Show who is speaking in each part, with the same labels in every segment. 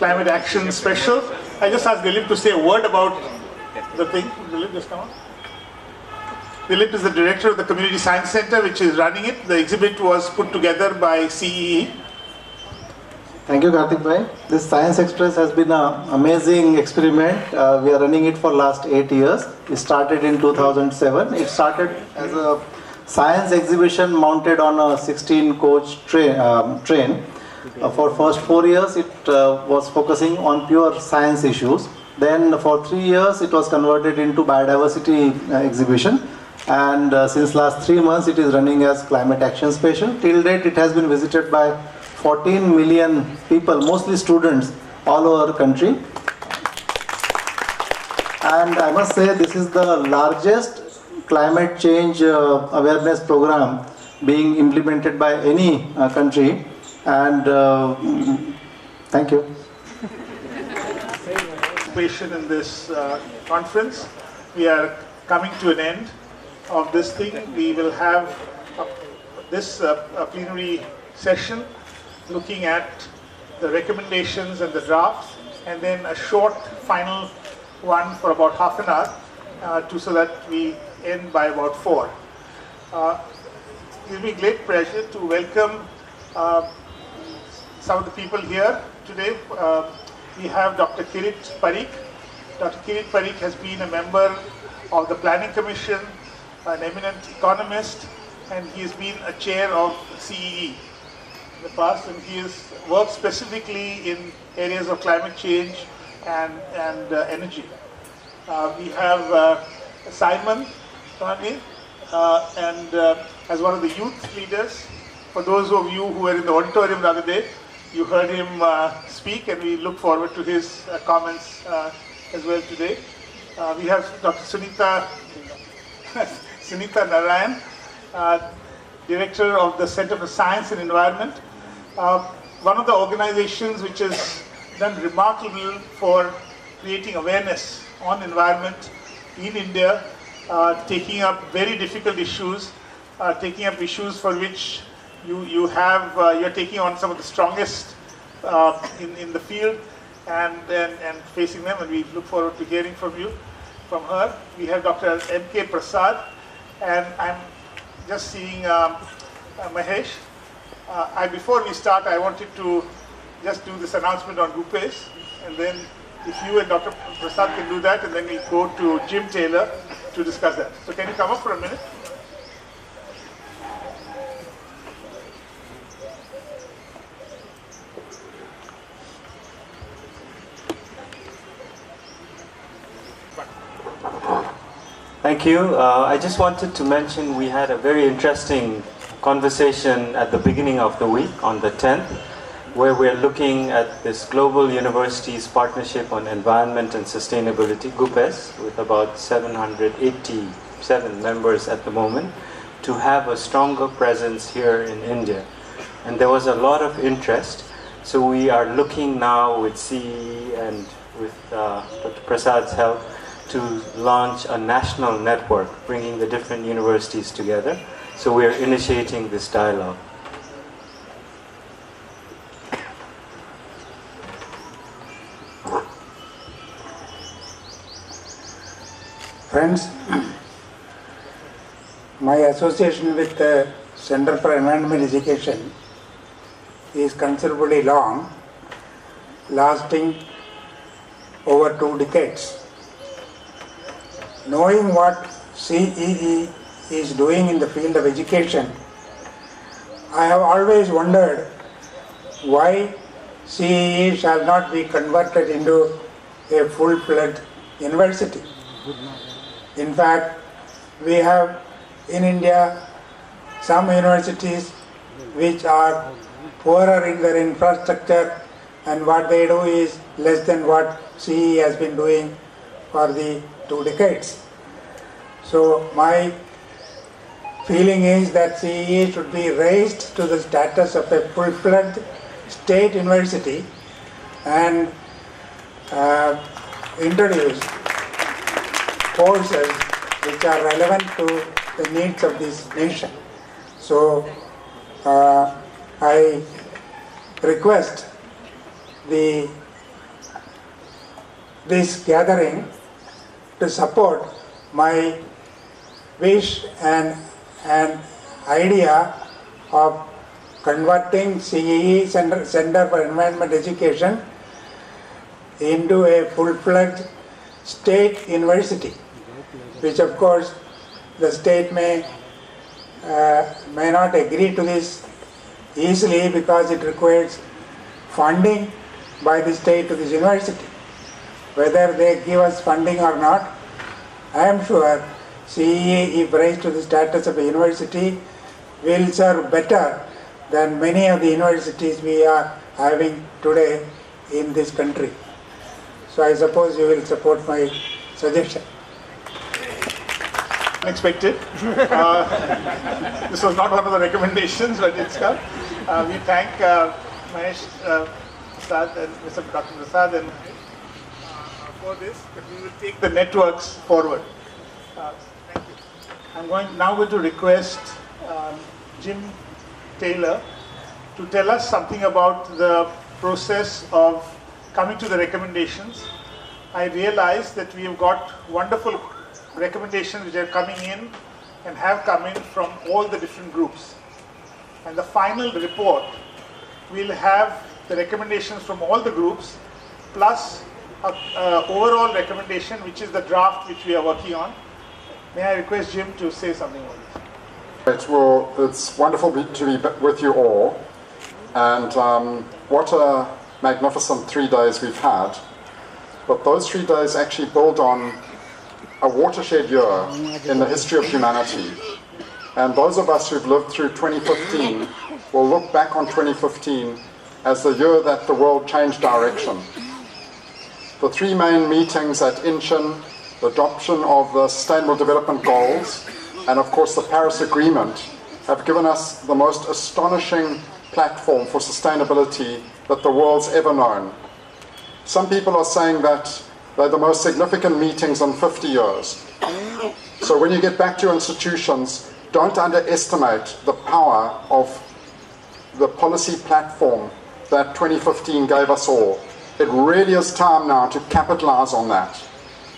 Speaker 1: Climate Action Special. I just asked Dilip to say a word about the thing. Dilip, just come on. Dilip is the director of the Community Science Center, which is running it. The exhibit was put together by CEE.
Speaker 2: Thank you, Karthik Bhai. This Science Express has been an amazing experiment. We are running it for last 8 years. It started in 2007. It started as a science exhibition mounted on a 16-coach train. For first 4 years, it was focusing on pure science issues. Then for 3 years, it was converted into biodiversity exhibition. And since last 3 months, it is running as Climate Action Special. Till date, it has been visited by 14 million people, mostly students, all over the country. And I must say, this is the largest climate change awareness program being implemented by any country. And thank you.
Speaker 1: Participation in this conference. We are coming to an end of this thing. We will have this plenary session looking at the recommendations and the drafts, and then a short final one for about half an hour so that we end by about 4. It will be a great pleasure to welcome some of the people here today. We have Dr. Kirit Parikh. Dr. Kirit Parikh has been a member of the Planning Commission, an eminent economist, and he has been a chair of CEE in the past, and he has worked specifically in areas of climate change and energy. We have Simon Tony, and as one of the youth leaders. For those of you who were in the auditorium the other day, you heard him speak, and we look forward to his comments as well today. We have Dr. Sunita Narayan, Director of the Center for Science and Environment, one of the organizations which has done remarkable for creating awareness on environment in India, taking up very difficult issues, taking up issues for which you're taking on some of the strongest in the field and facing them, and we look forward to hearing from her. We have Dr. M.K. Prasad, and I'm just seeing Mahesh. Before we start, I wanted to just do this announcement on Rupesh, and then if you and Dr. Prasad can do that, and then we'll go to Jim Taylor to discuss that. So can you come up for a minute?
Speaker 3: Thank you. I just wanted to mention we had a very interesting conversation at the beginning of the week on the 10th, where we're looking at this Global Universities Partnership on Environment and Sustainability, GUPES, with about 787 members at the moment, to have a stronger presence here in India. And there was a lot of interest. So we are looking now with CE and with Dr. Prasad's help to launch a national network, bringing the different universities together. So we're initiating this dialogue.
Speaker 4: Friends, my association with the Center for Environment Education is considerably long, lasting over 2 decades. Knowing what CEE is doing in the field of education, I have always wondered why CEE shall not be converted into a full-fledged university. In fact, we have in India some universities which are poorer in their infrastructure, and what they do is less than what CEE has been doing for the 2 decades. So my feeling is that CEE should be raised to the status of a full-fledged state university and introduce courses which are relevant to the needs of this nation. So I request the this gathering to support my wish and idea of converting CEE Center for Environment Education into a full-fledged state university, which of course the state may not agree to this easily because it requires funding by the state to this university. Whether they give us funding or not, I am sure CEE, if raised to the status of a university, will serve better than many of the universities we are having today in this country. So I suppose you will support my suggestion.
Speaker 1: Unexpected. This was not one of the recommendations, but it's come. We thank Mahesh Prasad and Dr. Prasad and for this. But we will take the networks forward. Thank you. I'm now going to request Jim Taylor to tell us something about the process of coming to the recommendations. I realize that we have got wonderful recommendations which are coming in and have come in from all the different groups. And the final report will have the recommendations from all the groups plus an overall recommendation, which is the draft which we are working on. May I request Jim to say something about this?
Speaker 5: Right, well, it's wonderful to be with you all, and what a magnificent 3 days we've had. But those 3 days actually build on a watershed year in the history of humanity. And those of us who've lived through 2015 will look back on 2015 as the year that the world changed direction. The 3 main meetings at Incheon, the adoption of the Sustainable Development Goals, and of course the Paris Agreement, have given us the most astonishing platform for sustainability that the world's ever known. Some people are saying that they're the most significant meetings in 50 years. So when you get back to your institutions, don't underestimate the power of the policy platform that 2015 gave us all. It really is time now to capitalize on that.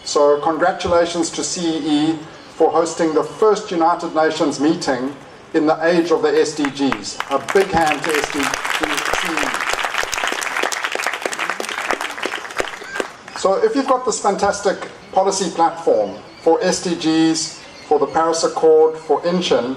Speaker 5: So congratulations to CEE for hosting the first United Nations meeting in the age of the SDGs. A big hand to CEE. So if you've got this fantastic policy platform for SDGs, for the Paris Accord, for Incheon,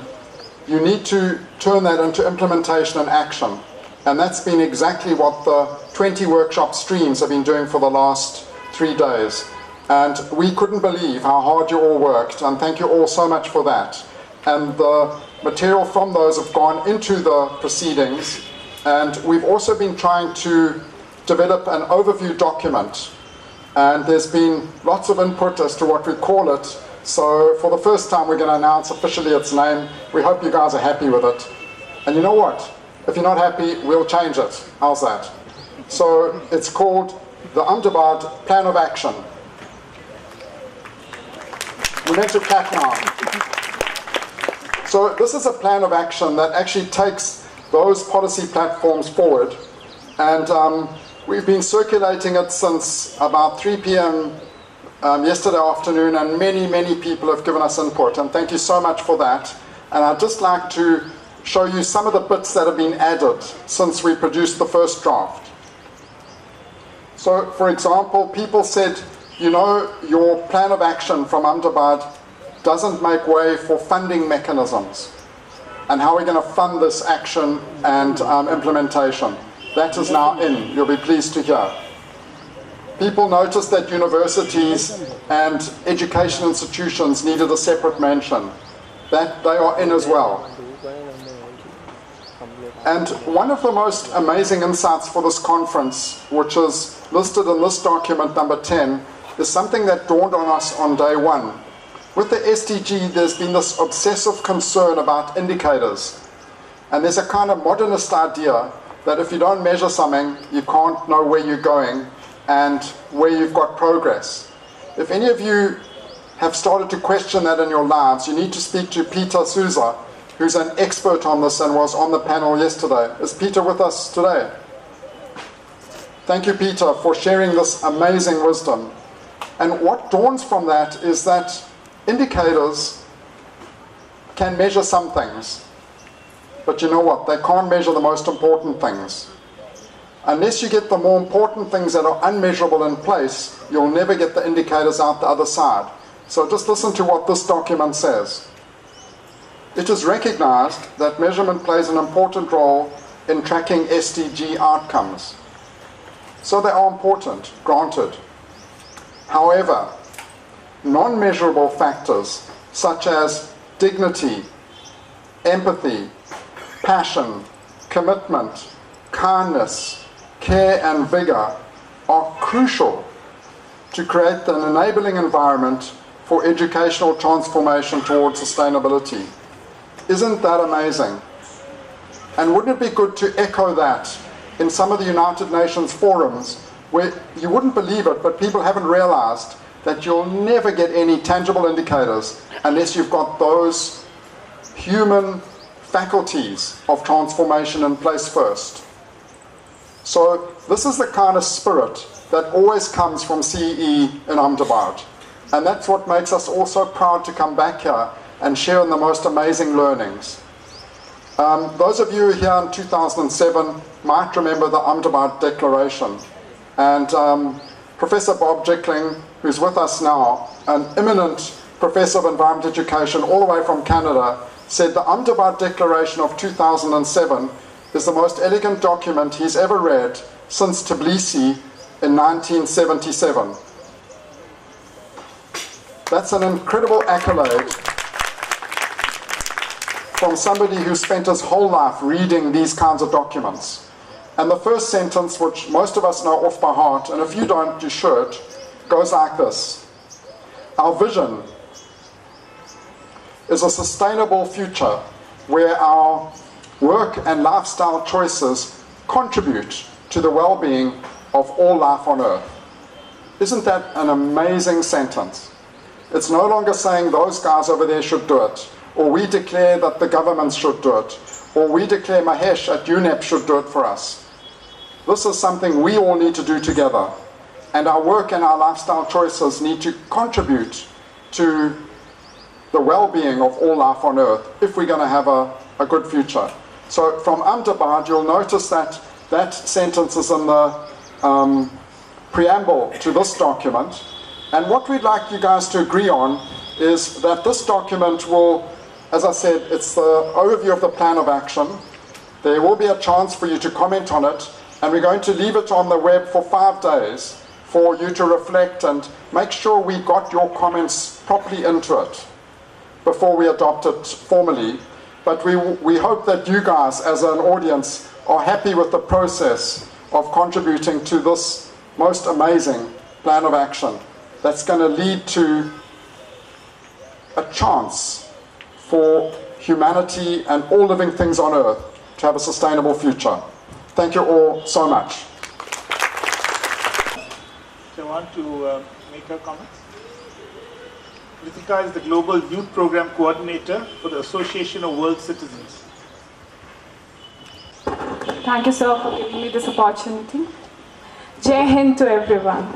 Speaker 5: you need to turn that into implementation and action. And that's been exactly what the 20 workshop streams have been doing for the last 3 days. And we couldn't believe how hard you all worked, and thank you all so much for that. And the material from those have gone into the proceedings, and we've also been trying to develop an overview document. And there's been lots of input as to what we call it. So for the first time we're going to announce officially its name. We hope you guys are happy with it. And you know what? If you're not happy, we'll change it. How's that? So it's called the Ahmedabad Plan of Action. We're meant to clap now. So this is a plan of action that actually takes those policy platforms forward. And we've been circulating it since about 3 p.m. Yesterday afternoon, and many people have given us input, and thank you so much for that. And I'd just like to show you some of the bits that have been added since we produced the first draft. So, for example, people said, you know, your plan of action from Ahmedabad doesn't make way for funding mechanisms, and how are we going to fund this action and implementation. That is now in, you'll be pleased to hear. People noticed that universities and education institutions needed a separate mention. That they are in as well. And one of the most amazing insights for this conference, which is listed in this document number 10, is something that dawned on us on day one. With the SDG, there's been this obsessive concern about indicators. And there's a kind of modernist idea that if you don't measure something, you can't know where you're going and where you've got progress. If any of you have started to question that in your lives, you need to speak to Peter Souza, who's an expert on this and was on the panel yesterday. Is Peter with us today? Thank you, Peter, for sharing this amazing wisdom. And what dawns from that is that indicators can measure some things, but you know what? They can't measure the most important things. Unless you get the more important things that are unmeasurable in place, you'll never get the indicators out the other side. So just listen to what this document says. It is recognized that measurement plays an important role in tracking SDG outcomes. So they are important, granted. However, non-measurable factors such as dignity, empathy, passion, commitment, kindness, care and vigor are crucial to create an enabling environment for educational transformation towards sustainability. Isn't that amazing? And wouldn't it be good to echo that in some of the United Nations forums where you wouldn't believe it, but people haven't realized that you'll never get any tangible indicators unless you've got those human faculties of transformation in place first. So this is the kind of spirit that always comes from CEE in Ahmedabad. And that's what makes us all so proud to come back here and share in the most amazing learnings. Those of you here in 2007 might remember the Ahmedabad Declaration. And Professor Bob Jickling, who's with us now, an eminent professor of environment education all the way from Canada, said the Ahmedabad Declaration of 2007 is the most elegant document he's ever read since Tbilisi in 1977. That's an incredible accolade from somebody who spent his whole life reading these kinds of documents. And the first sentence, which most of us know off by heart, and if you don't, you should, goes like this. Our vision is a sustainable future where our work and lifestyle choices contribute to the well-being of all life on Earth. Isn't that an amazing sentence? It's no longer saying those guys over there should do it, or we declare that the governments should do it, or we declare Mahesh at UNEP should do it for us. This is something we all need to do together, and our work and our lifestyle choices need to contribute to the well-being of all life on Earth if we're going to have a good future. So from Ahmedabad, you'll notice that that sentence is in the preamble to this document. And what we'd like you guys to agree on is that this document will, as I said, it's the overview of the plan of action. There will be a chance for you to comment on it, and we're going to leave it on the web for 5 days for you to reflect and make sure we got your comments properly into it before we adopt it formally. But we hope that you guys, as an audience, are happy with the process of contributing to this most amazing plan of action that's going to lead to a chance for humanity and all living things on Earth to have a sustainable future. Thank you all so much.
Speaker 1: Do you want to make your comments? Ritika is the Global Youth Program Coordinator for the Association of World Citizens.
Speaker 6: Thank you, sir, for giving me this opportunity. Jai Hind to everyone.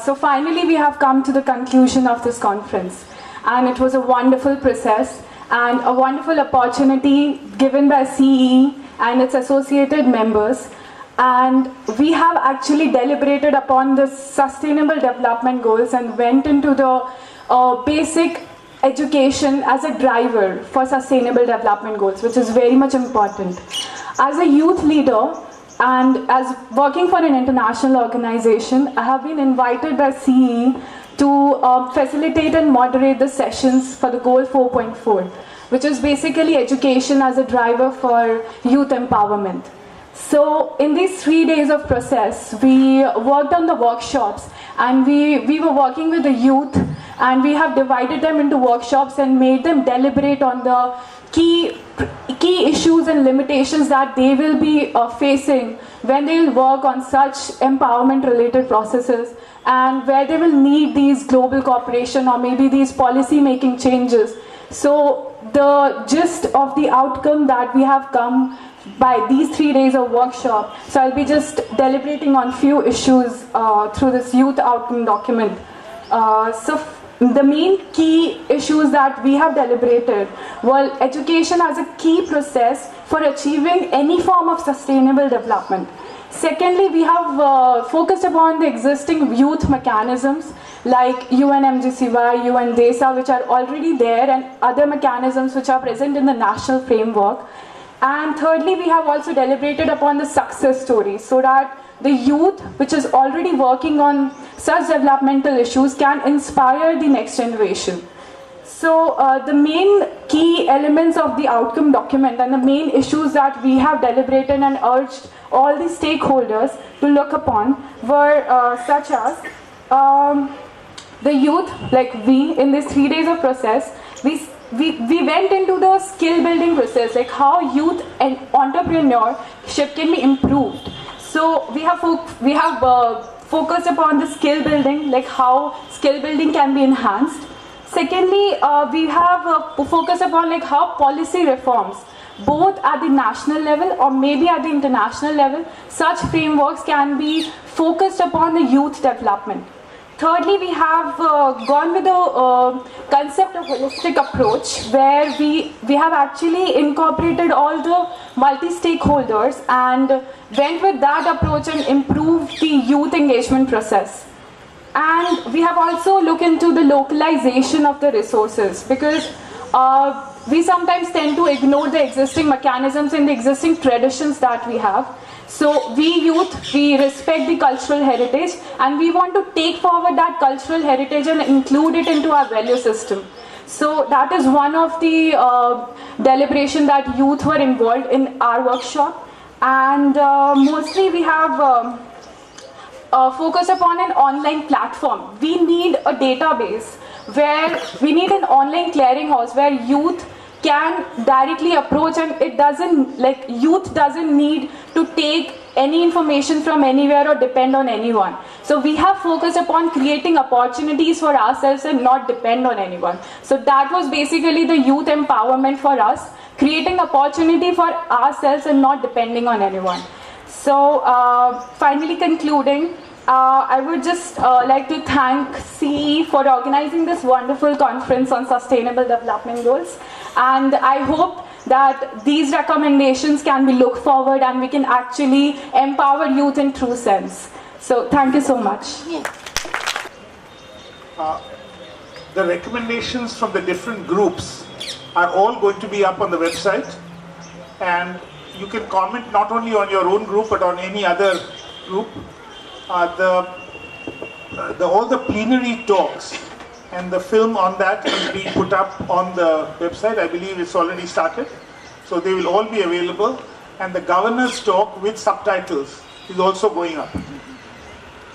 Speaker 6: So finally, we have come to the conclusion of this conference. And it was a wonderful process and a wonderful opportunity given by CEE and its associated members. And we have actually deliberated upon the Sustainable Development Goals and went into the basic education as a driver for Sustainable Development Goals, which is very much important. As a youth leader and as working for an international organization, I have been invited by CEE to facilitate and moderate the sessions for the Goal 4.4, which is basically education as a driver for youth empowerment. So in these 3 days of process, we worked on the workshops and we were working with the youth, and we have divided them into workshops and made them deliberate on the key issues and limitations that they will be facing when they will work on such empowerment related processes, and where they will need these global cooperation or maybe these policy making changes. So the gist of the outcome that we have come by these 3 days of workshop. So I'll be just deliberating on few issues through this youth outcome document. The main key issues that we have deliberated were education as a key process for achieving any form of sustainable development. Secondly, we have focused upon the existing youth mechanisms like UNMGCY, UN DESA, which are already there, and other mechanisms which are present in the national framework. And thirdly, we have also deliberated upon the success stories so that the youth, which is already working on such developmental issues, can inspire the next generation. So the main key elements of the outcome document and the main issues that we have deliberated and urged all the stakeholders to look upon were such as the youth, like we, in these 3 days of process, we went into the skill building process, like how youth and entrepreneurship can be improved. So we have focused upon the skill building, like how skill building can be enhanced. Secondly, we have focused upon like how policy reforms, both at the national level or maybe at the international level, such frameworks can be focused upon the youth development. Thirdly, we have gone with the concept of holistic approach, where we have actually incorporated all the multi-stakeholders and went with that approach and improved the youth engagement process. And we have also looked into the localization of the resources, because we sometimes tend to ignore the existing mechanisms and the existing traditions that we have. So we youth, we respect the cultural heritage, and we want to take forward that cultural heritage and include it into our value system. So that is one of the deliberation that youth were involved in our workshop. And mostly we have focused upon an online platform. We need a database where we need an online clearinghouse where youth can directly approach, and it doesn't, like, youth doesn't need to take any information from anywhere or depend on anyone. So we have focused upon creating opportunities for ourselves and not depend on anyone. So that was basically the youth empowerment for us, creating opportunity for ourselves and not depending on anyone. So finally concluding, I would just like to thank CE for organizing this wonderful conference on sustainable development goals. And I hope that these recommendations can be looked forward and we can actually empower youth in true sense. So thank you so much.
Speaker 1: The recommendations from the different groups are all going to be up on the website. And you can comment not only on your own group but on any other group. All the plenary talks and the film on that will be put up on the website. I believe it's already started. So they will all be available. And the governor's talk with subtitles is also going up.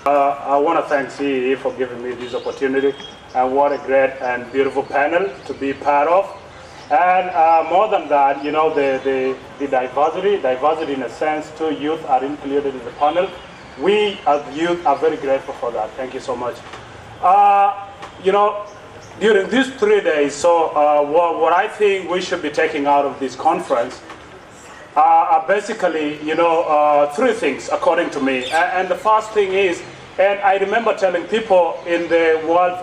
Speaker 7: I want to thank CE for giving me this opportunity. And what a great and beautiful panel to be part of. And more than that, you know, the diversity in a sense, too, youth are included in the panel. We as youth are very grateful for that. Thank you so much. You know, during these 3 days, so what I think we should be taking out of this conference are basically, you know, 3 things according to me. And the first thing is, and I remember telling people in the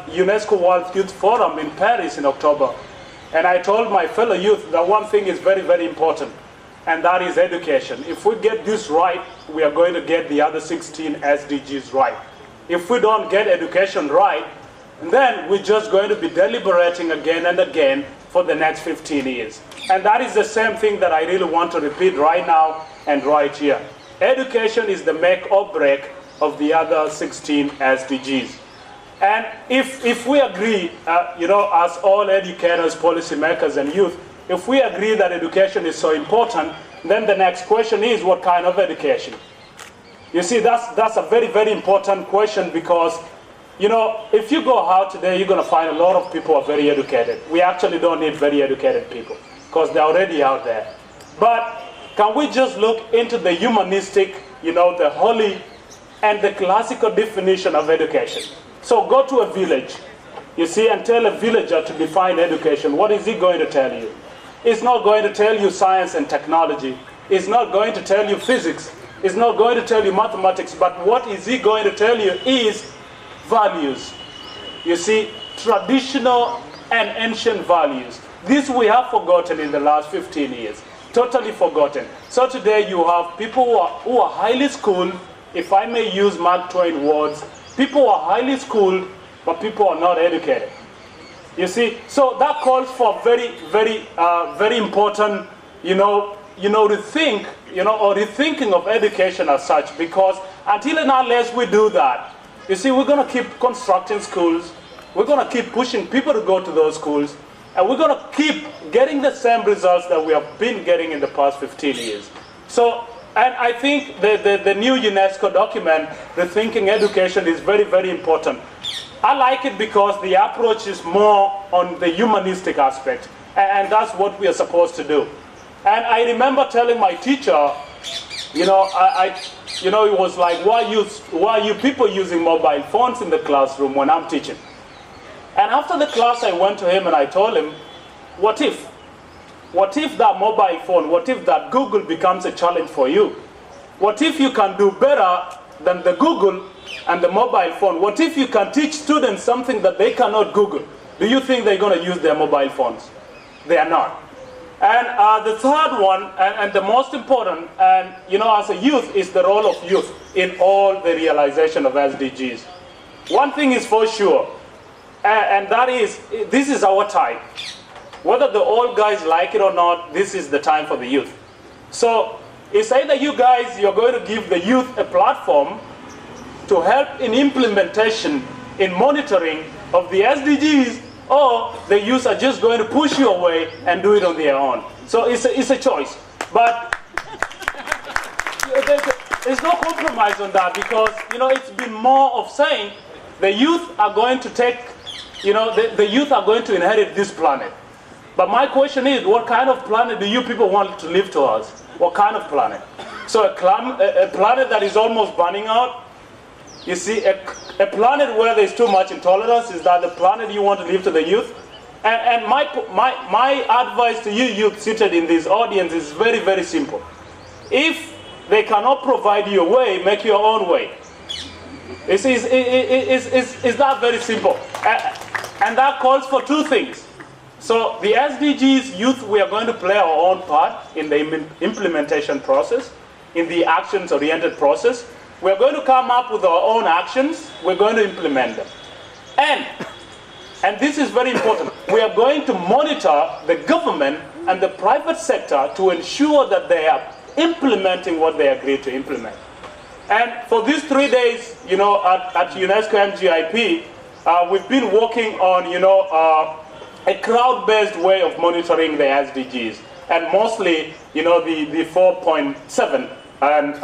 Speaker 7: UNESCO World Youth Forum in Paris in October, and I told my fellow youth that one thing is very, very important, and that is education. If we get this right, we are going to get the other 16 SDGs right. If we don't get education right, then we're just going to be deliberating again and again for the next 15 years. And that is the same thing that I really want to repeat right now and right here. Education is the make or break of the other 16 SDGs. And if we agree, you know, as all educators, policymakers, and youth, if we agree that education is so important, then the next question is, what kind of education? You see, that's a very, very important question, because, you know, if you go out today, you're going to find a lot of people are very educated. We actually don't need very educated people, because they're already out there. But can we just look into the humanistic, you know, the holy, and the classical definition of education? So go to a village, you see, and tell a villager to define education. What is he going to tell you? It's not going to tell you science and technology. is not going to tell you physics, is not going to tell you mathematics, but what is he going to tell you is values. You see, traditional and ancient values. This we have forgotten in the last 15 years, totally forgotten. So today you have people who are highly schooled, if I may use Mark Twain words, people are highly schooled, but people are not educated. You see, so that calls for very important, rethinking of education as such, because until and unless we do that, you see, we're going to keep constructing schools, we're going to keep pushing people to go to those schools, and we're going to keep getting the same results that we have been getting in the past 15 years. So, and I think the new UNESCO document, Rethinking Education, is very important. I like it because the approach is more on the humanistic aspect, and that's what we are supposed to do. And I remember telling my teacher, it was like, why are you people using mobile phones in the classroom when I'm teaching? And after the class, I went to him and I told him, what if that mobile phone, what if that Google becomes a challenge for you? What if you can do better than the Google and the mobile phone? What if you can teach students something that they cannot Google? Do you think they're going to use their mobile phones? They are not. And the third one, and the most important, and as a youth, is the role of youth in all the realization of SDGs. One thing is for sure, and that is, this is our time. Whether the old guys like it or not, this is the time for the youth. So it's either you guys, you're going to give the youth a platform to help in implementation, in monitoring of the SDGs, or the youth are just going to push you away and do it on their own. So it's a choice. But there's no compromise on that, because it's been more of saying the youth are going to take, the youth are going to inherit this planet. But my question is, what kind of planet do you people want to live towards? What kind of planet? So a planet that is almost burning out? You see, a planet where there's too much intolerance, is that the planet you want to leave to the youth? And my advice to you youth seated in this audience is very simple. If they cannot provide you a way, make your own way. It's that very simple. And that calls for two things. So the SDGs youth, we are going to play our own part in the implementation process, in the actions-oriented process. We're going to come up with our own actions. We're going to implement them. And this is very important. We are going to monitor the government and the private sector to ensure that they are implementing what they agreed to implement. And for these 3 days, at UNESCO MGIP, we've been working on, a crowd-based way of monitoring the SDGs, and mostly, the 4.7. And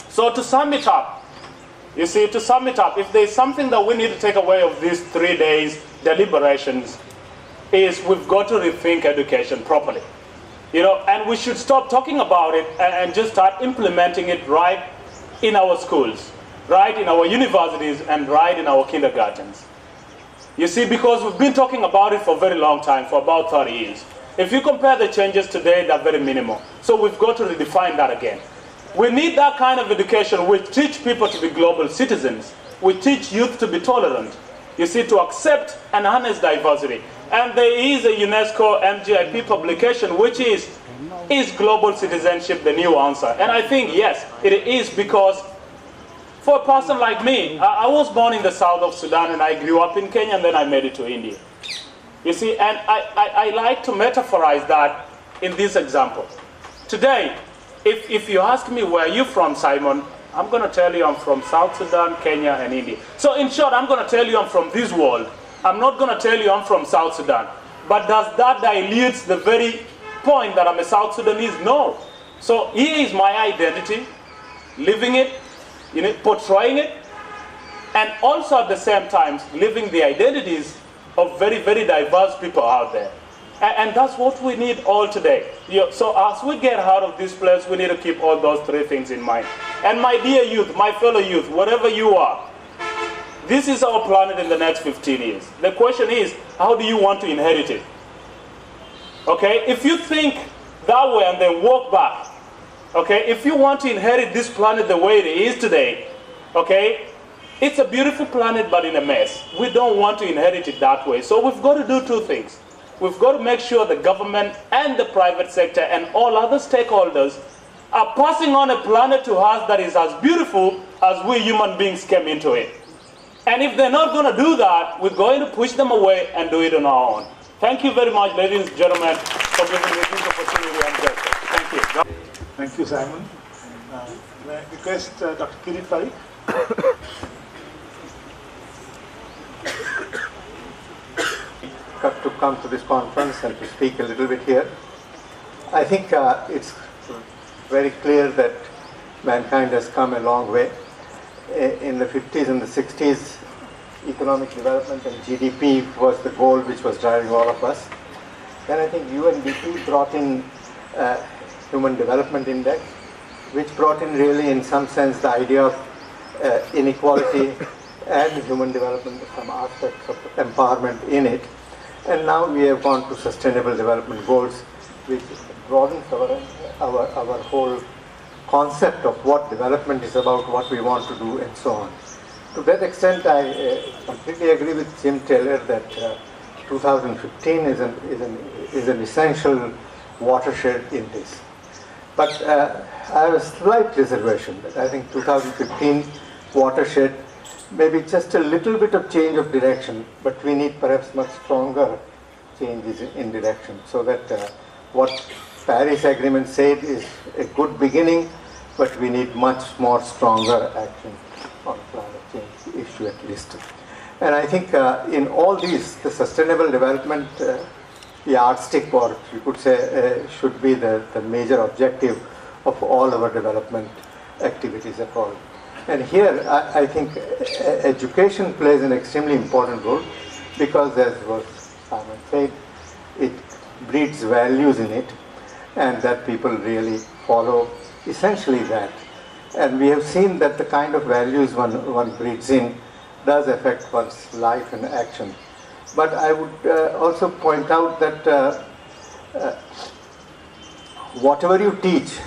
Speaker 7: so to sum it up, if there's something that we need to take away of these 3 days deliberations, is we've got to rethink education properly. And we should stop talking about it and just start implementing it right in our schools, right in our universities, and right in our kindergartens. You see, because we've been talking about it for a very long time, for about 30 years. If you compare the changes today, they're very minimal. So we've got to redefine that again. We need that kind of education which teach people to be global citizens. We teach youth to be tolerant. You see, to accept and harness diversity. And there is a UNESCO MGIP publication which is global citizenship the new answer? And I think, yes, it is, because for a person like me, I was born in the south of Sudan and I grew up in Kenya and then I made it to India. You see, and I like to metaphorize that in this example. Today, if you ask me where are you from, Simon, I'm going to tell you I'm from South Sudan, Kenya, and India. So in short, I'm going to tell you I'm from this world. I'm not going to tell you I'm from South Sudan. But does that dilute the very point that I'm a South Sudanese? No. So here is my identity, living it, portraying it, and also at the same time living the identities of very diverse people out there. And that's what we need all today. So as we get out of this place, we need to keep all those 3 things in mind. And my dear youth, my fellow youth, wherever you are, this is our planet in the next 15 years. The question is, how do you want to inherit it? Okay? If you think that way and then walk back, Okay, if you want to inherit this planet the way it is today, okay, it's a beautiful planet but in a mess. We don't want to inherit it that way. So we've got to do two things. We've got to make sure the government and the private sector and all other stakeholders are passing on a planet to us that is as beautiful as we human beings came into it. And if they're not going to do that, we're going to push them away and do it on our own. Thank you very much, ladies and gentlemen, for giving me this opportunity and justice. Thank you.
Speaker 1: Thank you, Simon. May I request Dr. Kirit Parikh?
Speaker 8: To come to this conference and to speak a little bit here. I think it's very clear that mankind has come a long way. In the 50s and the 60s, economic development and GDP was the goal which was driving all of us. Then I think UNDP brought in Human Development Index, which brought in really in some sense the idea of inequality and human development, some aspects of empowerment in it. And now we have gone to Sustainable Development Goals, which broadens our whole concept of what development is about, what we want to do, and so on. To that extent, I completely agree with Jim Taylor that 2015 is an essential watershed in this. But I have a slight reservation that I think 2015 watershed maybe just a little bit of change of direction, but we need perhaps much stronger changes in direction, so that what Paris Agreement said is a good beginning, but we need much more stronger action on climate change issue at least. And I think in all these, the sustainable development yardstick, or you could say, should be the major objective of all our development activities at all. And here, I think education plays an extremely important role, because as was Simon said, it breeds values in it, and that people really follow essentially that. And we have seen that the kind of values one breeds in does affect one's life and action. But I would also point out that whatever you teach,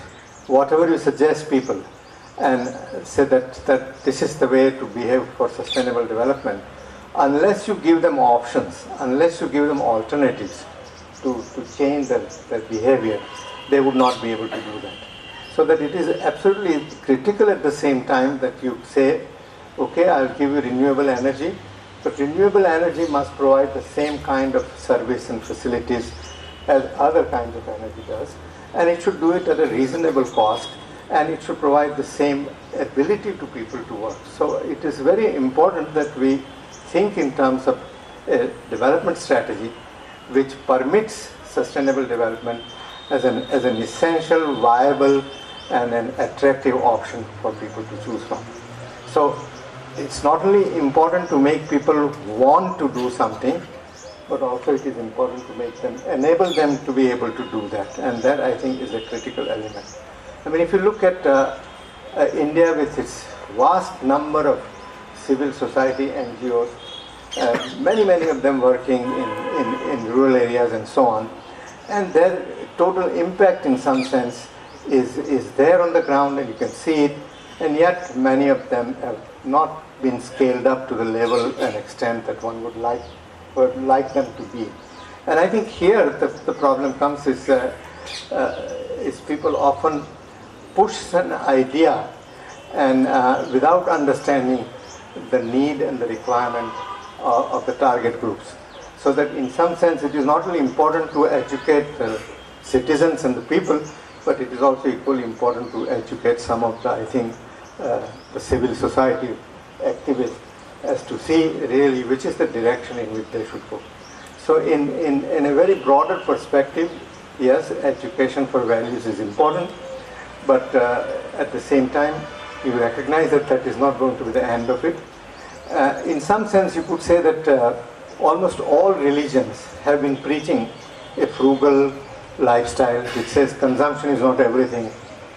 Speaker 8: whatever you suggest people, and say that this is the way to behave for sustainable development, unless you give them options, unless you give them alternatives to change their behavior, they would not be able to do that. So that it is absolutely critical at the same time that you say, okay, I'll give you renewable energy, but renewable energy must provide the same kind of service and facilities as other kinds of energy does, and it should do it at a reasonable cost, and it should provide the same ability to people to work. So it is very important that we think in terms of a development strategy which permits sustainable development as an essential, viable, and an attractive option for people to choose from. So it's not only important to make people want to do something, but also it is important to make them, enable them to be able to do that. And that, I think, is a critical element. I mean, if you look at India with its vast number of civil society NGOs, many of them working in rural areas and so on, and their total impact in some sense is there on the ground, and you can see it, and yet many of them have not been scaled up to the level and extent that one would like them to be. And I think here the problem comes is people often push an idea and without understanding the need and the requirement of the target groups. So that in some sense it is not only important to educate the citizens and the people, but it is also equally important to educate some of the, I think, the civil society activists as to see really which is the direction in which they should go. So in a very broader perspective, yes, education for values is important, but at the same time, you recognize that that is not going to be the end of it. In some sense, you could say that almost all religions have been preaching a frugal lifestyle which says consumption is not everything.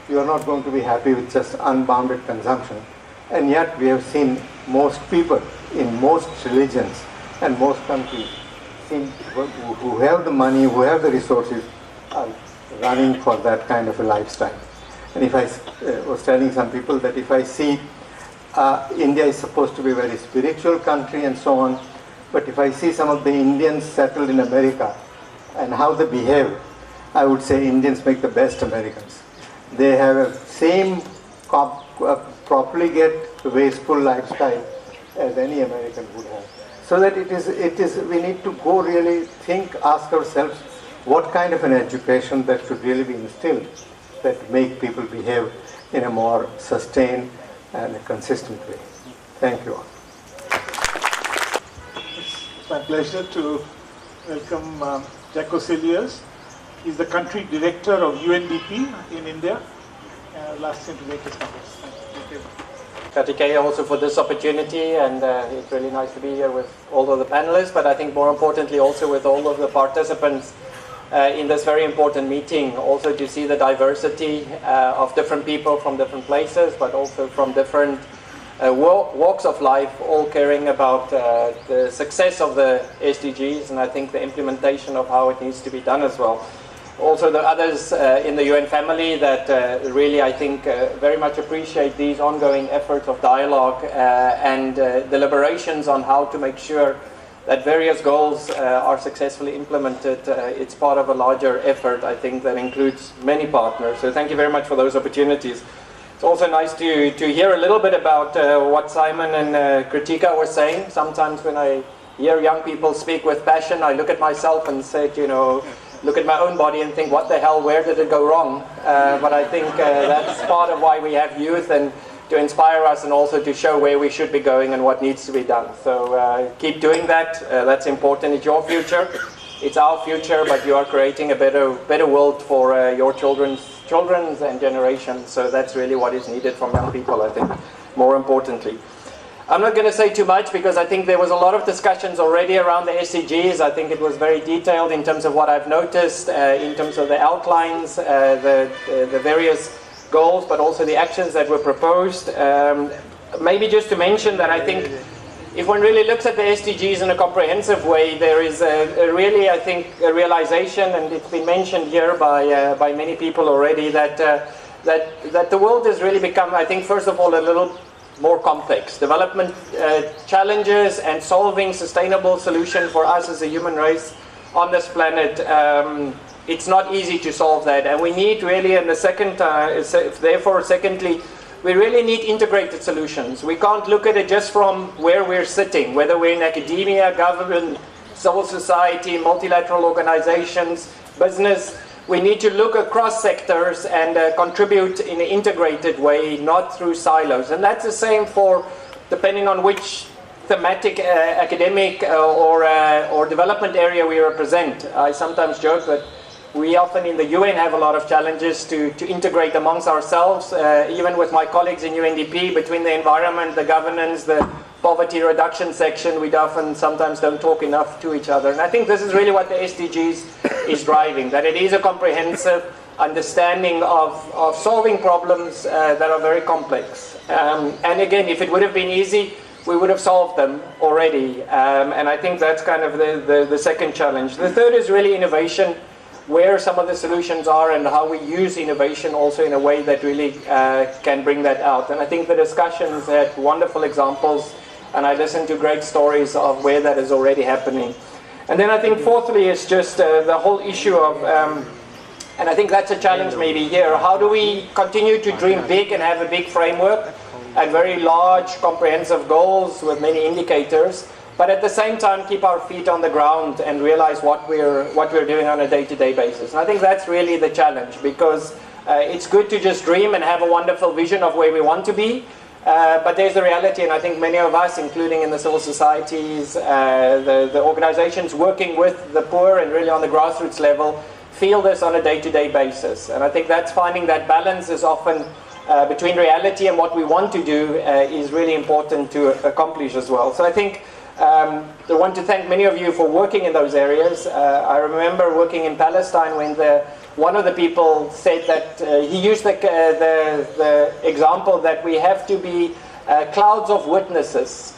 Speaker 8: You are not going to be happy with just unbounded consumption. And yet we have seen most people in most religions and most countries who have the money, who have the resources, are running for that kind of a lifestyle. And if I was telling some people that if I see India is supposed to be a very spiritual country and so on, but if I see some of the Indians settled in America and how they behave, I would say Indians make the best Americans. They have a same profligate, wasteful lifestyle as any American would have. So that it is, we need to go really think, ask ourselves what kind of an education that should really be instilled that make people behave in a more sustained and a consistent way. Thank you all.
Speaker 1: It's my pleasure to welcome Jaco Cilliers. He's the country director of UNDP in India. Last him to make his comments. Thank you.
Speaker 9: Kartikeya also for this opportunity, and it's really nice to be here with all of the panelists, but I think more importantly also with all of the participants in this very important meeting, also to see the diversity of different people from different places, but also from different walks of life, all caring about the success of the SDGs, and I think the implementation of how it needs to be done as well. Also the others in the UN family that really, I think, very much appreciate these ongoing efforts of dialogue and deliberations on how to make sure that various goals are successfully implemented. It's part of a larger effort, I think, that includes many partners. So thank you very much for those opportunities. It's also nice to hear a little bit about what Simon and Kritika were saying. Sometimes when I hear young people speak with passion, I look at myself and say, you know, look at my own body and think, what the hell, where did it go wrong? But I think that's part of why we have youth, and to inspire us and also to show where we should be going and what needs to be done. So keep doing that. That's important. It's your future. It's our future, but you are creating a better world for your children's and generations. So that's really what is needed from young people, I think, more importantly. I'm not going to say too much because I think there was a lot of discussions already around the SDGs. I think it was very detailed in terms of what I've noticed, in terms of the outlines, the various goals, but also the actions that were proposed. Maybe just to mention that I think if one really looks at the SDGs in a comprehensive way, there is really, I think, a realization, and it's been mentioned here by many people already, that the world has really become, I think, first of all, a little more complex. Development challenges and solving sustainable solution for us as a human race on this planet, it's not easy to solve that, and we need really, in the secondly, we really need integrated solutions. We can't look at it just from where we're sitting, whether we're in academia, government, civil society, multilateral organizations, business. We need to look across sectors and contribute in an integrated way, not through silos. And that's the same for, depending on which thematic, academic or development area we represent. I sometimes joke that we often in the UN have a lot of challenges to integrate amongst ourselves, even with my colleagues in UNDP, between the environment, the governance, the poverty reduction section, we often sometimes don't talk enough to each other. And I think this is really what the SDGs is driving, that it is a comprehensive understanding of solving problems that are very complex. And again, if it would have been easy, we would have solved them already. And I think that's kind of the second challenge. The third is really innovation, where some of the solutions are and how we use innovation also in a way that really can bring that out. And I think the discussions had wonderful examples, and I listened to great stories of where that is already happening. And then I think fourthly is just the whole issue of, and I think that's a challenge maybe here, how do we continue to dream big and have a big framework and very large comprehensive goals with many indicators, but at the same time keep our feet on the ground and realize what we're doing on a day-to-day basis. And I think that's really the challenge, because it's good to just dream and have a wonderful vision of where we want to be, but there's the reality, and I think many of us, including in the civil societies, the organizations working with the poor and really on the grassroots level, feel this on a day-to-day basis. And I think that's finding that balance is often between reality and what we want to do is really important to accomplish as well. So I think I want to thank many of you for working in those areas. I remember working in Palestine when one of the people said that he used the example that we have to be clouds of witnesses.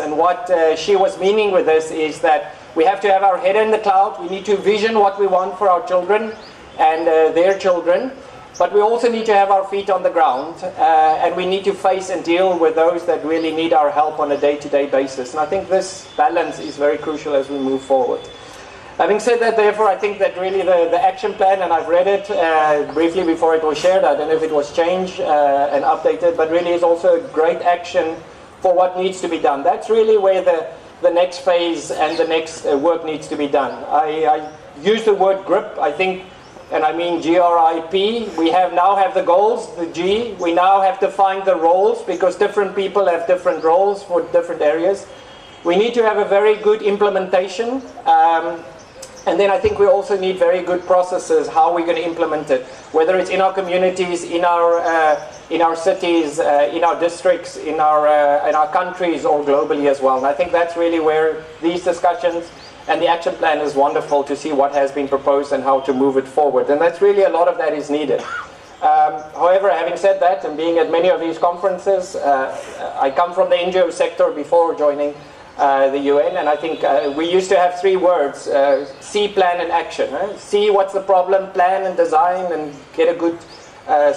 Speaker 9: And what she was meaning with this is that we have to have our head in the cloud. We need to vision what we want for our children and their children. but we also need to have our feet on the ground, and we need to face and deal with those that really need our help on a day-to-day basis. And I think this balance is very crucial as we move forward. Having said that, therefore, I think that really the action plan, and I've read it briefly before it was shared, I don't know if it was changed and updated, but really is also a great action for what needs to be done. That's really where the next phase and the next work needs to be done. I use the word GRIP, I think, and I mean G-R-I-P. We now have the goals, the G. We now have to find the roles, because different people have different roles for different areas. We need to have a very good implementation. And then I think we also need very good processes, how we're going to implement it, whether it's in our communities, in our cities, in our districts, in our countries, or globally as well. And I think that's really where these discussions and the action plan is wonderful to see what has been proposed and how to move it forward. And that's really a lot of that is needed. However, having said that, and being at many of these conferences, I come from the NGO sector before joining the UN, and I think we used to have 3 words, see, plan, and action. See what's the problem, plan and design, and get a good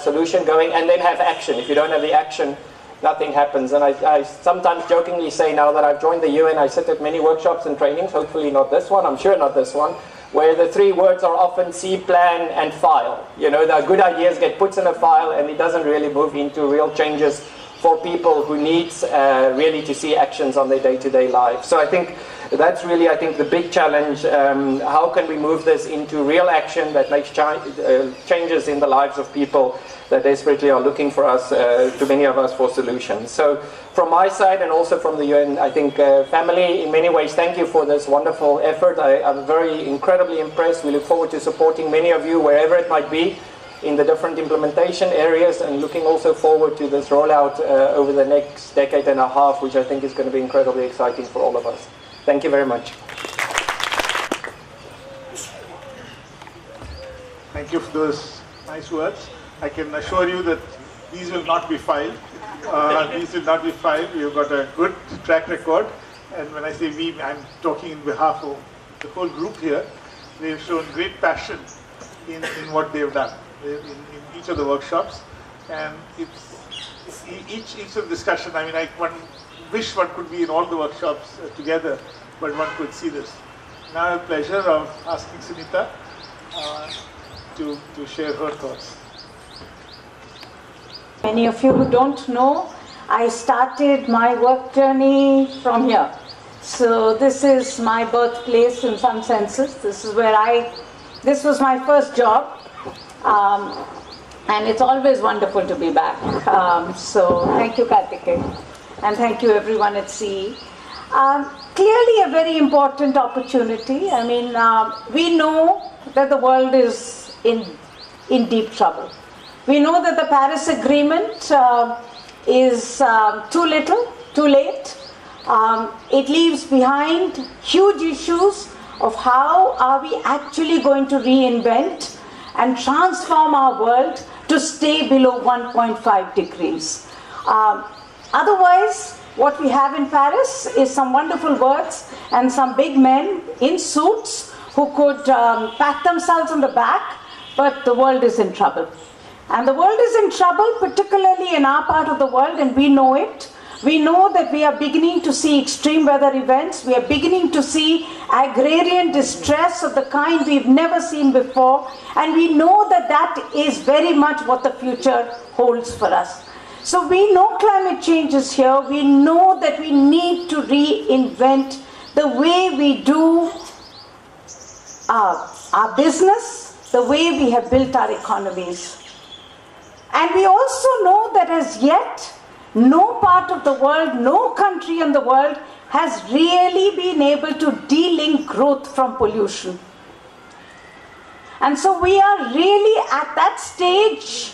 Speaker 9: solution going, and then have action. If you don't have the action, nothing happens. And I sometimes jokingly say, now that I've joined the UN, I sit at many workshops and trainings, hopefully not this one, I'm sure not this one, where the 3 words are often see, plan, and file. You know, the good ideas get put in a file, and it doesn't really move into real changes for people who needs really to see actions on their day-to-day lives. So I think that's really, the big challenge. How can we move this into real action that makes changes in the lives of people that desperately are looking for us, to many of us, for solutions. So from my side, and also from the UN, I think family, in many ways, thank you for this wonderful effort. I'm very incredibly impressed. We look forward to supporting many of you wherever it might be, in the different implementation areas, and looking also forward to this rollout over the next decade and a half, which I think is going to be incredibly exciting for all of us. Thank you very much.
Speaker 1: Thank you for those nice words. I can assure you that these will not be filed. These will not be filed. We've got a good track record. And when I say we, I'm talking in behalf of the whole group here. They've shown great passion in what they've done in each of the workshops. And it's each of the discussion, I mean, one wish one could be in all the workshops together, but one could see this. Now I have the pleasure of asking Sunita to share her thoughts.
Speaker 10: Many of you who don't know, I started my work journey from here. So this is my birthplace in some senses. This is where this was my first job. And it's always wonderful to be back. So thank you, Karthikeyan, and thank you everyone at CE. Clearly a very important opportunity. I mean, we know that the world is in deep trouble. We know that the Paris Agreement is too little, too late. It leaves behind huge issues of how are we actually going to reinvent and transform our world to stay below 1.5 degrees. Otherwise, what we have in Paris is some wonderful words and some big men in suits who could pat themselves on the back, but the world is in trouble. And the world is in trouble, particularly in our part of the world, and we know it. We know that we are beginning to see extreme weather events. We are beginning to see agrarian distress of the kind we've never seen before. And we know that that is very much what the future holds for us. So we know climate change is here. We know that we need to reinvent the way we do our business, the way we have built our economies. And we also know that as yet, no part of the world, no country in the world has really been able to de-link growth from pollution. And so we are really at that stage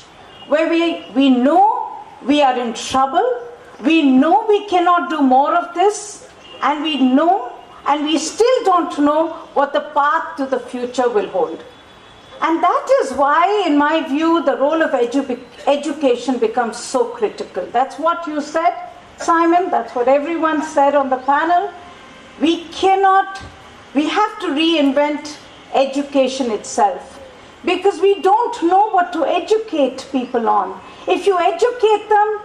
Speaker 10: where we know we are in trouble, we know we cannot do more of this, and we know, and we still don't know what the path to the future will hold. And that is why, in my view, the role of education becomes so critical. That's what you said, Simon. That's what everyone said on the panel. We have to reinvent education itself. because we don't know what to educate people on. If you educate them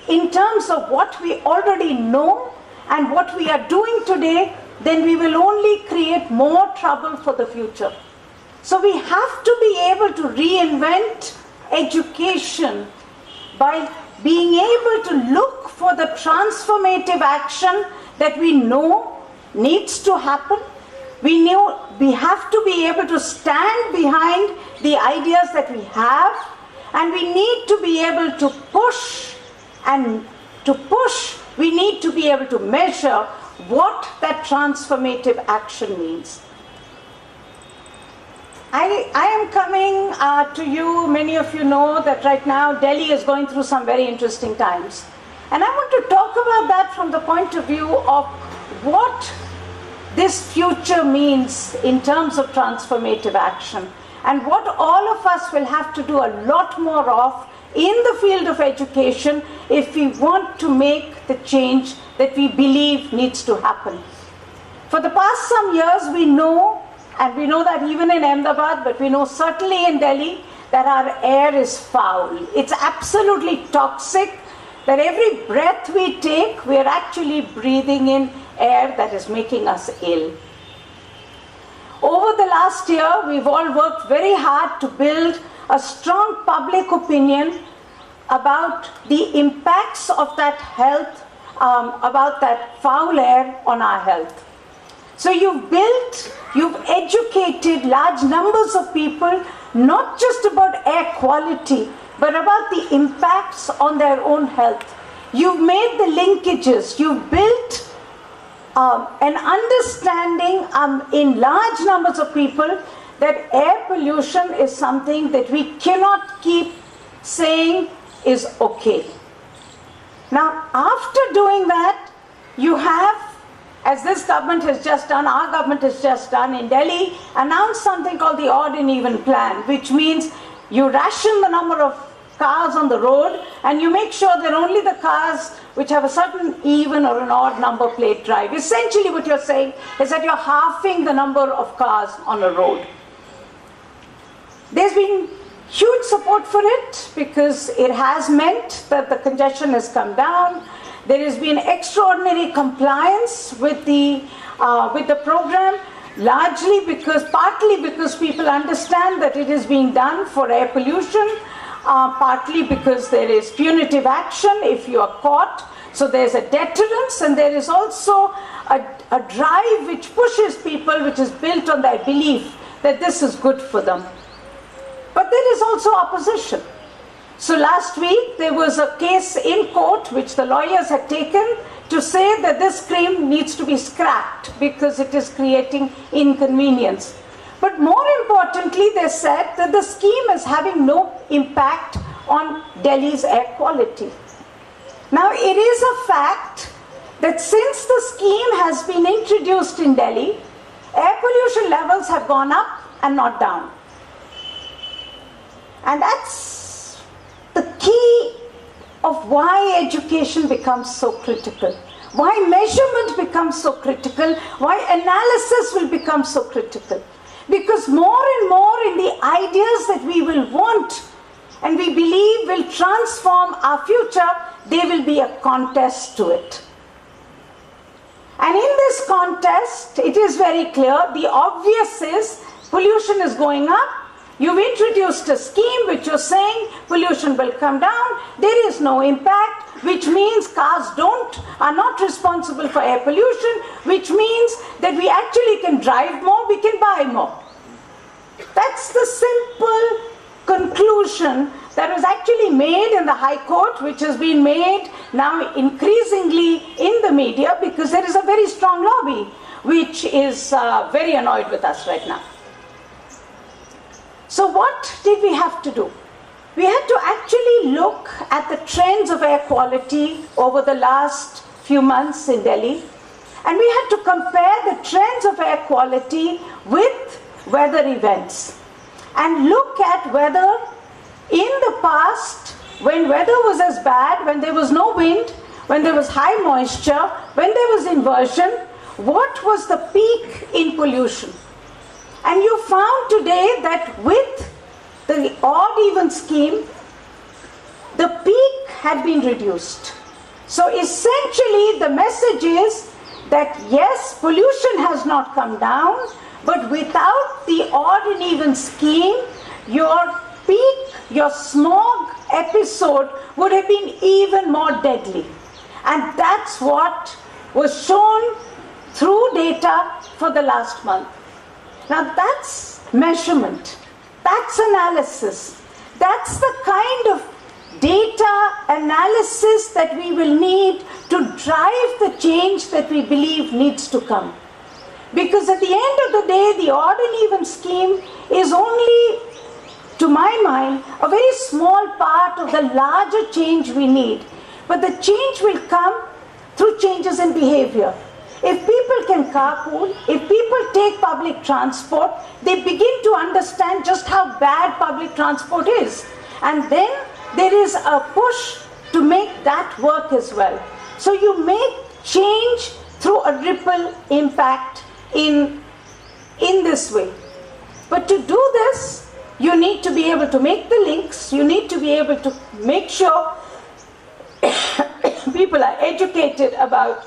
Speaker 10: in terms of what we already know and what we are doing today, then we will only create more trouble for the future. So we have to be able to reinvent education by being able to look for the transformative action that we know needs to happen. We have to be able to stand behind the ideas that we have, and we need to be able to push, and to push we need to be able to measure what that transformative action means. I am coming to you, many of you know that right now Delhi is going through some very interesting times. And I want to talk about that from the point of view of what this future means in terms of transformative action, and what all of us will have to do a lot more of in the field of education if we want to make the change that we believe needs to happen. For the past some years we know, and we know that even in Ahmedabad, but we know certainly in Delhi, that our air is foul. It's absolutely toxic, that every breath we take, we are actually breathing in air that is making us ill. Over the last year, we've all worked very hard to build a strong public opinion about the impacts of that health, about that foul air on our health. So you've educated large numbers of people, not just about air quality, but about the impacts on their own health. You've made the linkages, you've built an understanding in large numbers of people that air pollution is something that we cannot keep saying is okay. Now, after doing that, you have, as this government has just done, our government has just done in Delhi, announced something called the odd and even plan, which means you ration the number of cars on the road and you make sure that only the cars which have a certain even or an odd number plate drive. Essentially what you're saying is that you're halving the number of cars on a road. There's been huge support for it because it has meant that the congestion has come down. There has been extraordinary compliance with the program, partly because people understand that it is being done for air pollution, partly because there is punitive action if you are caught. So there's a deterrence, and there is also a drive which pushes people, which is built on their belief that this is good for them. But there is also opposition. So last week there was a case in court which the lawyers had taken to say that this scheme needs to be scrapped because it is creating inconvenience. But more importantly, they said that the scheme is having no impact on Delhi's air quality. Now, it is a fact that since the scheme has been introduced in Delhi, air pollution levels have gone up and not down. And that's the key of why education becomes so critical, why measurement becomes so critical, why analysis will become so critical. Because more and more in the ideas that we will want and we believe will transform our future, there will be a contest to it. And in this contest, it is very clear, the obvious is pollution is going up. You've introduced a scheme which you're saying pollution will come down, there is no impact, which means cars are not responsible for air pollution, which means that we actually can drive more, we can buy more. That's the simple conclusion that was actually made in the High Court, which has been made now increasingly in the media because there is a very strong lobby which is very annoyed with us right now. So what did we have to do? We had to actually look at the trends of air quality over the last few months in Delhi, and we had to compare the trends of air quality with weather events and look at whether in the past, when weather was as bad, when there was no wind, when there was high moisture, when there was inversion, what was the peak in pollution? And you found today that with the odd-even scheme, the peak had been reduced. So essentially the message is that yes, pollution has not come down, but without the odd and even scheme, your peak, your smog episode would have been even more deadly. And that's what was shown through data for the last month. Now that's measurement, that's analysis, that's the kind of data analysis that we will need to drive the change that we believe needs to come. Because at the end of the day, the odd and even scheme is only, to my mind, a very small part of the larger change we need. But the change will come through changes in behavior. If people can carpool, if people take public transport, they begin to understand just how bad public transport is. And then there is a push to make that work as well. So you make change through a ripple impact in this way. But to do this, you need to be able to make the links, you need to be able to make sure people are educated about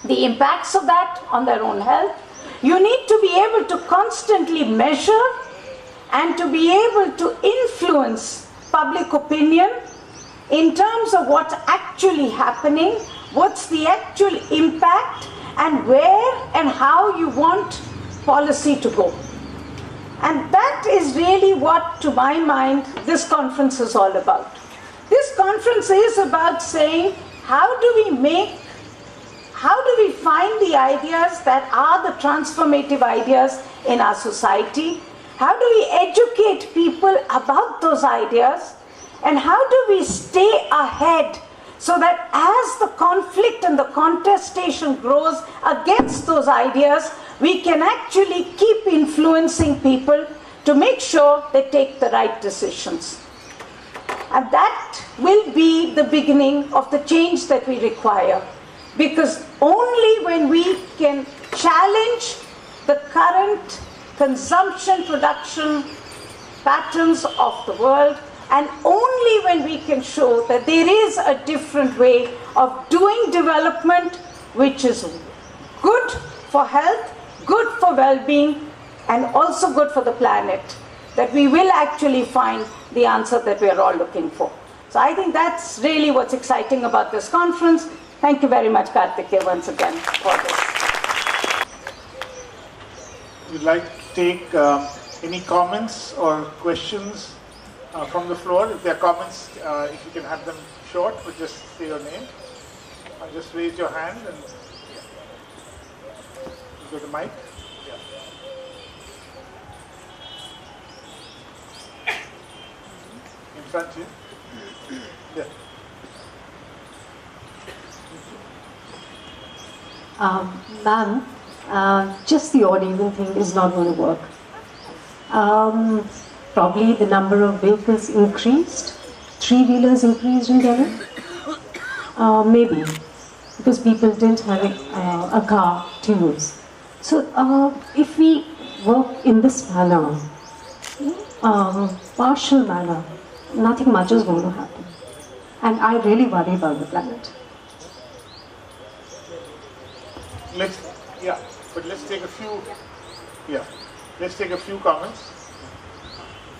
Speaker 10: the impacts of that on their own health. You need to be able to constantly measure and to be able to influence public opinion in terms of what's actually happening, what's the actual impact, and where and how you want policy to go. And that is really what, to my mind, this conference is all about. This conference is about saying, how do we find the ideas that are the transformative ideas in our society? How do we educate people about those ideas? And how do we stay ahead so that as the conflict and the contestation grows against those ideas, we can actually keep influencing people to make sure they take the right decisions. And that will be the beginning of the change that we require. Because only when we can challenge the current consumption production patterns of the world, and only when we can show that there is a different way of doing development which is good for health, good for well-being, and also good for the planet, that we will actually find the answer that we are all looking for. So I think that's really what's exciting about this conference. Thank you very much, Karthikeya, once again for this.
Speaker 1: Would like to take any comments or questions from the floor? If there are comments, if you can have them short, or just say your name. Or just raise your hand and you got the mic. In front here. Yeah.
Speaker 11: Ma'am, just the odd even thing is not going to work. Probably the number of vehicles increased, three-wheelers increased in Delhi. Maybe, because people didn't have a car to use. So if we work in this manner, partial manner, nothing much is going to happen. And I really worry about the planet.
Speaker 1: Let's take a few. Yeah, let's take a few comments.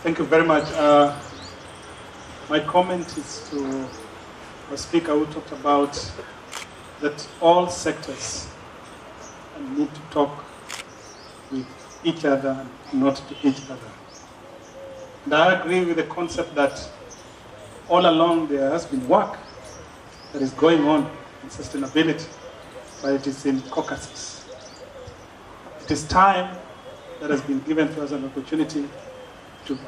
Speaker 12: Thank you very much. My comment is to a speaker who talked about that all sectors need to talk with each other, not to each other. And I agree with the concept that all along there has been work that is going on in sustainability, but it is in Caucasus. It is time that has been given to us an opportunity to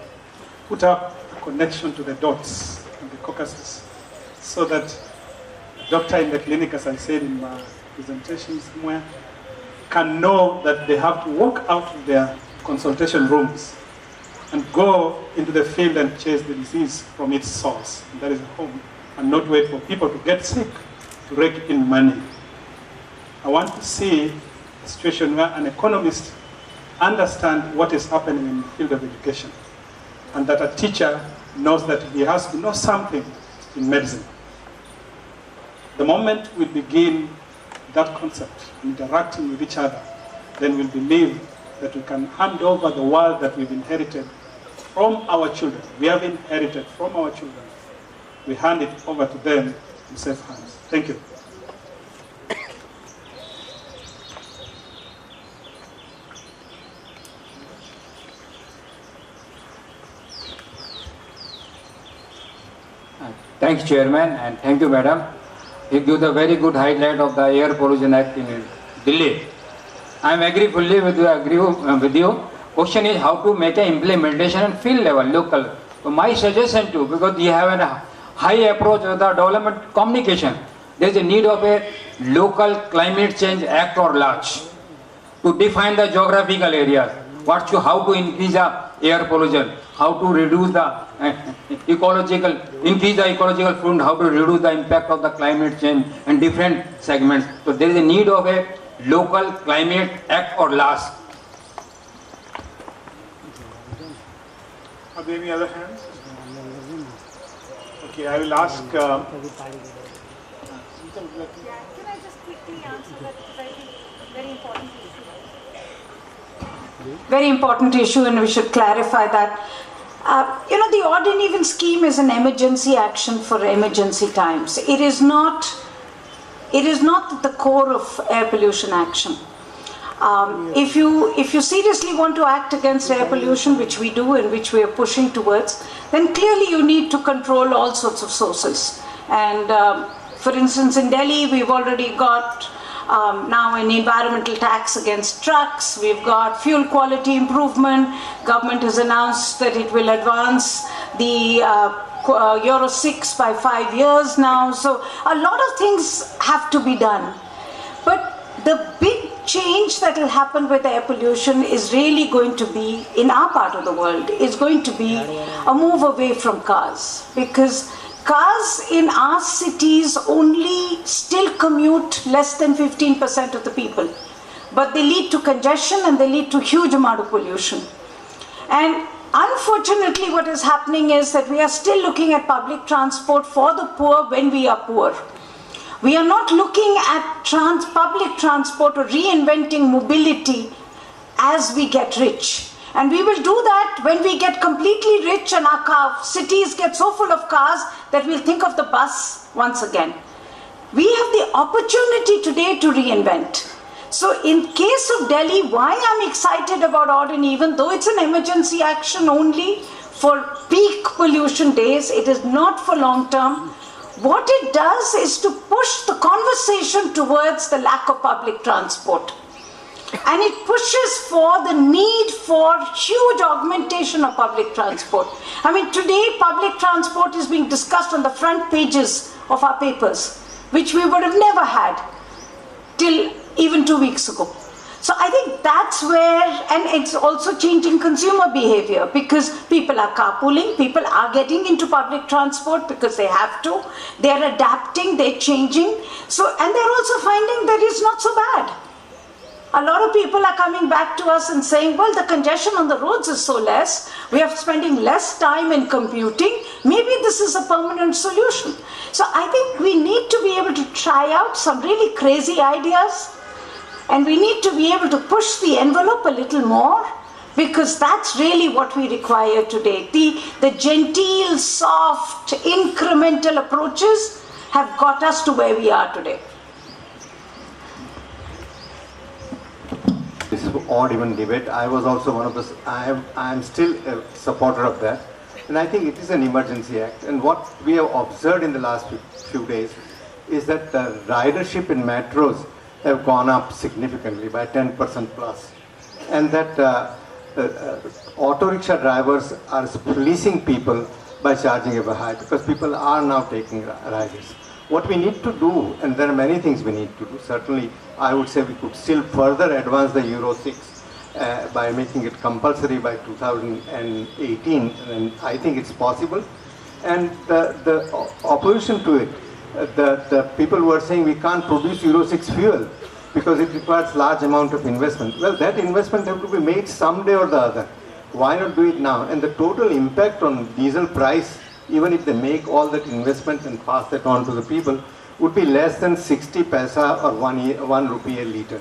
Speaker 12: put up a connection to the dots in the Caucasus, so that a doctor in the clinic, as I said in my presentation somewhere, can know that they have to walk out of their consultation rooms and go into the field and chase the disease from its source, and that is home, and not wait for people to get sick to rake in money. I want to see a situation where an economist understands what is happening in the field of education. and that a teacher knows that he has to know something in medicine. The moment we begin that concept, interacting with each other, then we'll believe that we can hand over the world that we've inherited from our children. We have inherited from our children. We hand it over to them in safe hands. Thank you.
Speaker 13: Thanks, Chairman, and thank you, Madam. You give the very good highlight of the Air Pollution Act in Delhi. I am agree fully with you. Question is how to make an implementation at field level, local. So my suggestion too, because you have a high approach of the development communication, there is a need of a local climate change act or laws to define the geographical areas, how to increase the air pollution, how to reduce the increase the ecological footprint, how to reduce the impact of the climate change and different segments. So there is a need of a local climate act or laws.
Speaker 1: Are there any other hands? Okay, I will ask.
Speaker 10: Can I just quickly answer that, because I think very important issue. Very important issue, and we should clarify that. The odd and even scheme is an emergency action for emergency times. It is not at the core of air pollution action. If you seriously want to act against air pollution, which we do and which we are pushing towards, then clearly you need to control all sorts of sources. And for instance, in Delhi, we've already got now an environmental tax against trucks. We've got fuel quality improvement. Government has announced that it will advance the Euro 6 by 5 years now. So a lot of things have to be done. But the big change that will happen with air pollution is really going to be, in our part of the world, is going to be a move away from cars. Because cars in our cities only still commute less than 15% of the people. But they lead to congestion and they lead to huge amount of pollution. And unfortunately what is happening is that we are still looking at public transport for the poor when we are poor. We are not looking at public transport or reinventing mobility as we get rich. And we will do that when we get completely rich and our cities get so full of cars that we'll think of the bus once again. We have the opportunity today to reinvent. So in case of Delhi, why I'm excited about odd and even, though it's an emergency action only for peak pollution days, it is not for long term. What it does is to push the conversation towards the lack of public transport. And it pushes for the need for huge augmentation of public transport. I mean, today public transport is being discussed on the front pages of our papers, which we would have never had till even 2 weeks ago. So I think that's where, and it's also changing consumer behavior, because people are carpooling, people are getting into public transport because they have to, they're adapting, they're changing. So, and they're also finding that it's not so bad. A lot of people are coming back to us and saying, well, the congestion on the roads is so less, we are spending less time in commuting, maybe this is a permanent solution. So I think we need to be able to try out some really crazy ideas, and we need to be able to push the envelope a little more, because that's really what we require today. The genteel, soft, incremental approaches have got us to where we are today.
Speaker 8: This odd even debate, I was also one of the, I am still a supporter of that. And I think it is an emergency act. And what we have observed in the last few days is that the ridership in metros have gone up significantly by 10% plus. And that auto rickshaw drivers are fleecing people by charging ever high, because people are now taking riders. What we need to do, and there are many things we need to do, certainly I would say we could still further advance the Euro 6 by making it compulsory by 2018, and I think it's possible. And the opposition to it, the people were saying we can't produce Euro 6 fuel because it requires large amount of investment. Well, that investment has to be made someday or the other. Why not do it now? And the total impact on diesel price, even if they make all that investment and pass that on to the people, would be less than 60 paisa or 1 rupee a liter.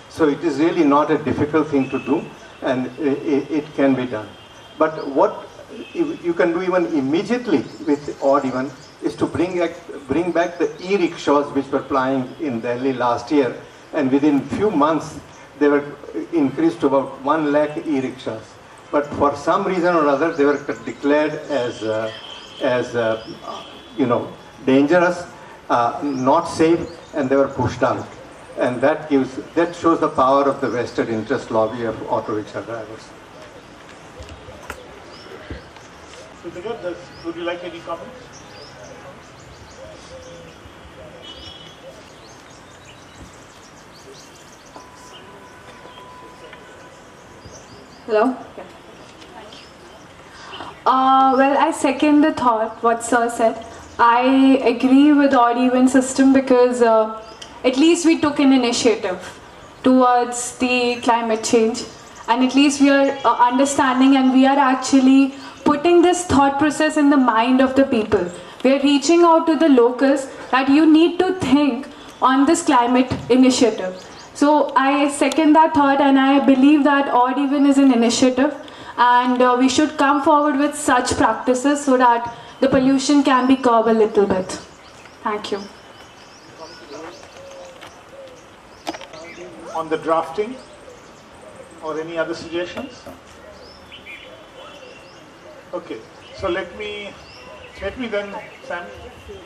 Speaker 8: So it is really not a difficult thing to do, and it can be done. But what you can do even immediately with odd even is to bring back the e-rickshaws which were plying in Delhi last year, and within few months they were increased to about 1 lakh e-rickshaws. But for some reason or other they were declared as dangerous, not safe, and they were pushed out. And that shows the power of the vested interest lobby of auto rickshaw drivers.
Speaker 1: Would you like any comments?
Speaker 6: Hello? Yeah. Thank you. Well, I second the thought, what Sir said. I agree with odd even system because at least we took an initiative towards the climate change, and at least we are understanding, and we are actually putting this thought process in the mind of the people. We are reaching out to the locals that you need to think on this climate initiative. So I second that thought, and I believe that odd even is an initiative, and we should come forward with such practices so that the pollution can be curbed a little bit. Thank you.
Speaker 1: On the drafting or any other suggestions? Okay, so let me then, Sam,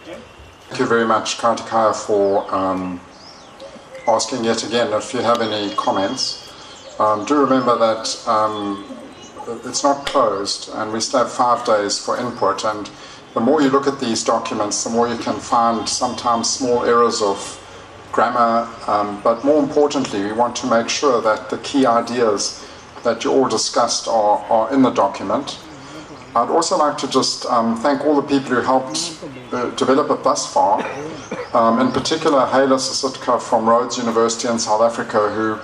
Speaker 1: Jim.
Speaker 5: Thank you very much, Kartikaya, for asking yet again if you have any comments. Do remember that it's not closed, and we still have 5 days for input, and the more you look at these documents, the more you can find sometimes small errors of grammar, but more importantly, we want to make sure that the key ideas that you all discussed are in the document. I'd also like to just thank all the people who helped develop it thus far. In particular, Haila Sasitka from Rhodes University in South Africa, who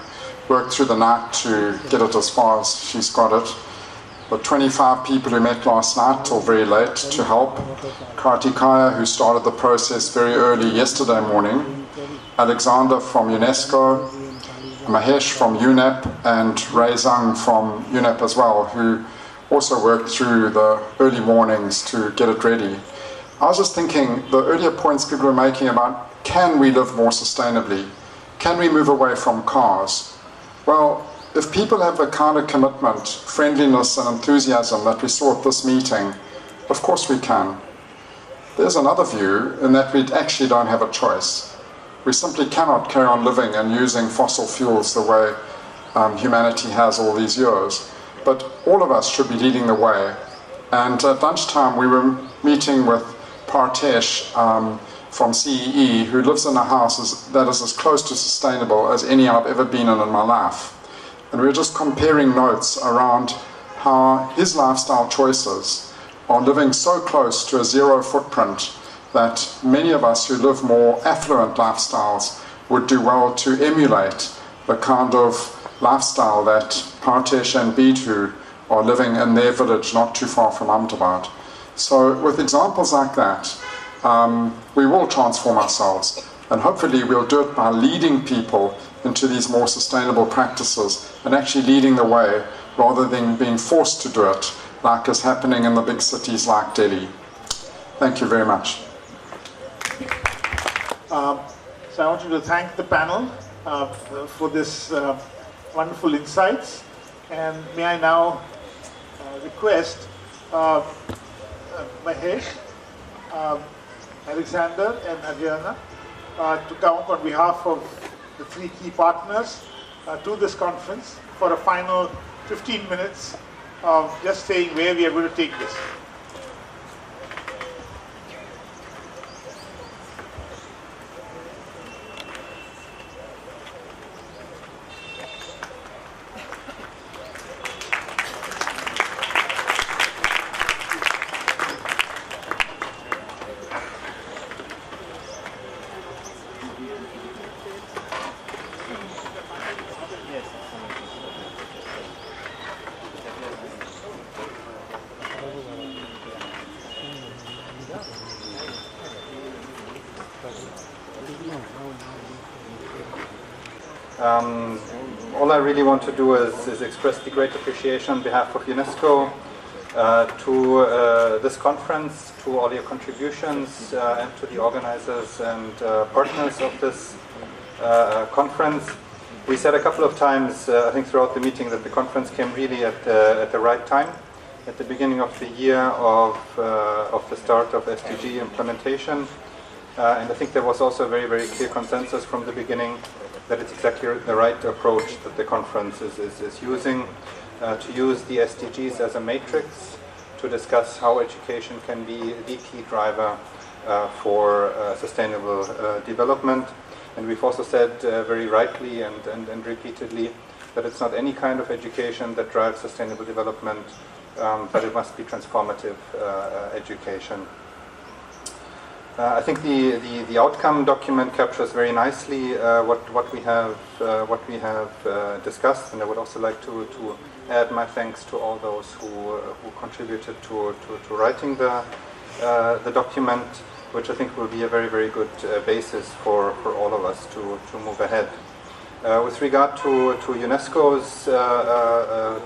Speaker 5: worked through the night to get it as far as she's got it. The 25 people who met last night till very late to help. Kartikaya, who started the process very early yesterday morning. Alexander from UNESCO. Mahesh from UNEP, and Ray Zhang from UNEP as well, who also worked through the early mornings to get it ready. I was just thinking, the earlier points people were making about, can we live more sustainably? Can we move away from cars? Well, if people have the kind of commitment, friendliness and enthusiasm that we saw at this meeting, of course we can. There's another view in that we actually don't have a choice. We simply cannot carry on living and using fossil fuels the way humanity has all these years. But all of us should be leading the way. And at lunchtime we were meeting with Partesh from CEE, who lives in a house that is as close to sustainable as any I've ever been in my life. And we were just comparing notes around how his lifestyle choices are living so close to a zero footprint that many of us who live more affluent lifestyles would do well to emulate the kind of lifestyle that Partesh and Bitu are living in their village not too far from Ahmedabad. So with examples like that, we will transform ourselves, and hopefully we'll do it by leading people into these more sustainable practices and actually leading the way rather than being forced to do it like is happening in the big cities like Delhi. Thank you very much.
Speaker 1: So I want you to thank the panel for this wonderful insights, and may I now request Mahesh, Alexander and Adriana to come up on behalf of the 3 key partners to this conference for a final 15 minutes of just saying where we are going to take this.
Speaker 5: All I really want to do is express the great appreciation on behalf of UNESCO to this conference, to all your contributions, and to the organizers and partners of this conference. We said a couple of times, I think throughout the meeting, that the conference came really at the right time, at the beginning of the year of the start of SDG implementation. And I think there was also a very, very clear consensus from the beginning that it's exactly the right approach that the conference is using, to use the SDGs as a matrix to discuss how education can be the key driver for sustainable development. And we've also said very rightly and repeatedly that it's not any kind of education that drives sustainable development, but it must be transformative education. I think the outcome document captures very nicely what we have discussed, and I would also like to add my thanks to all those who contributed to writing the document, which I think will be a very, very good basis for all of us to move ahead. With regard to UNESCO's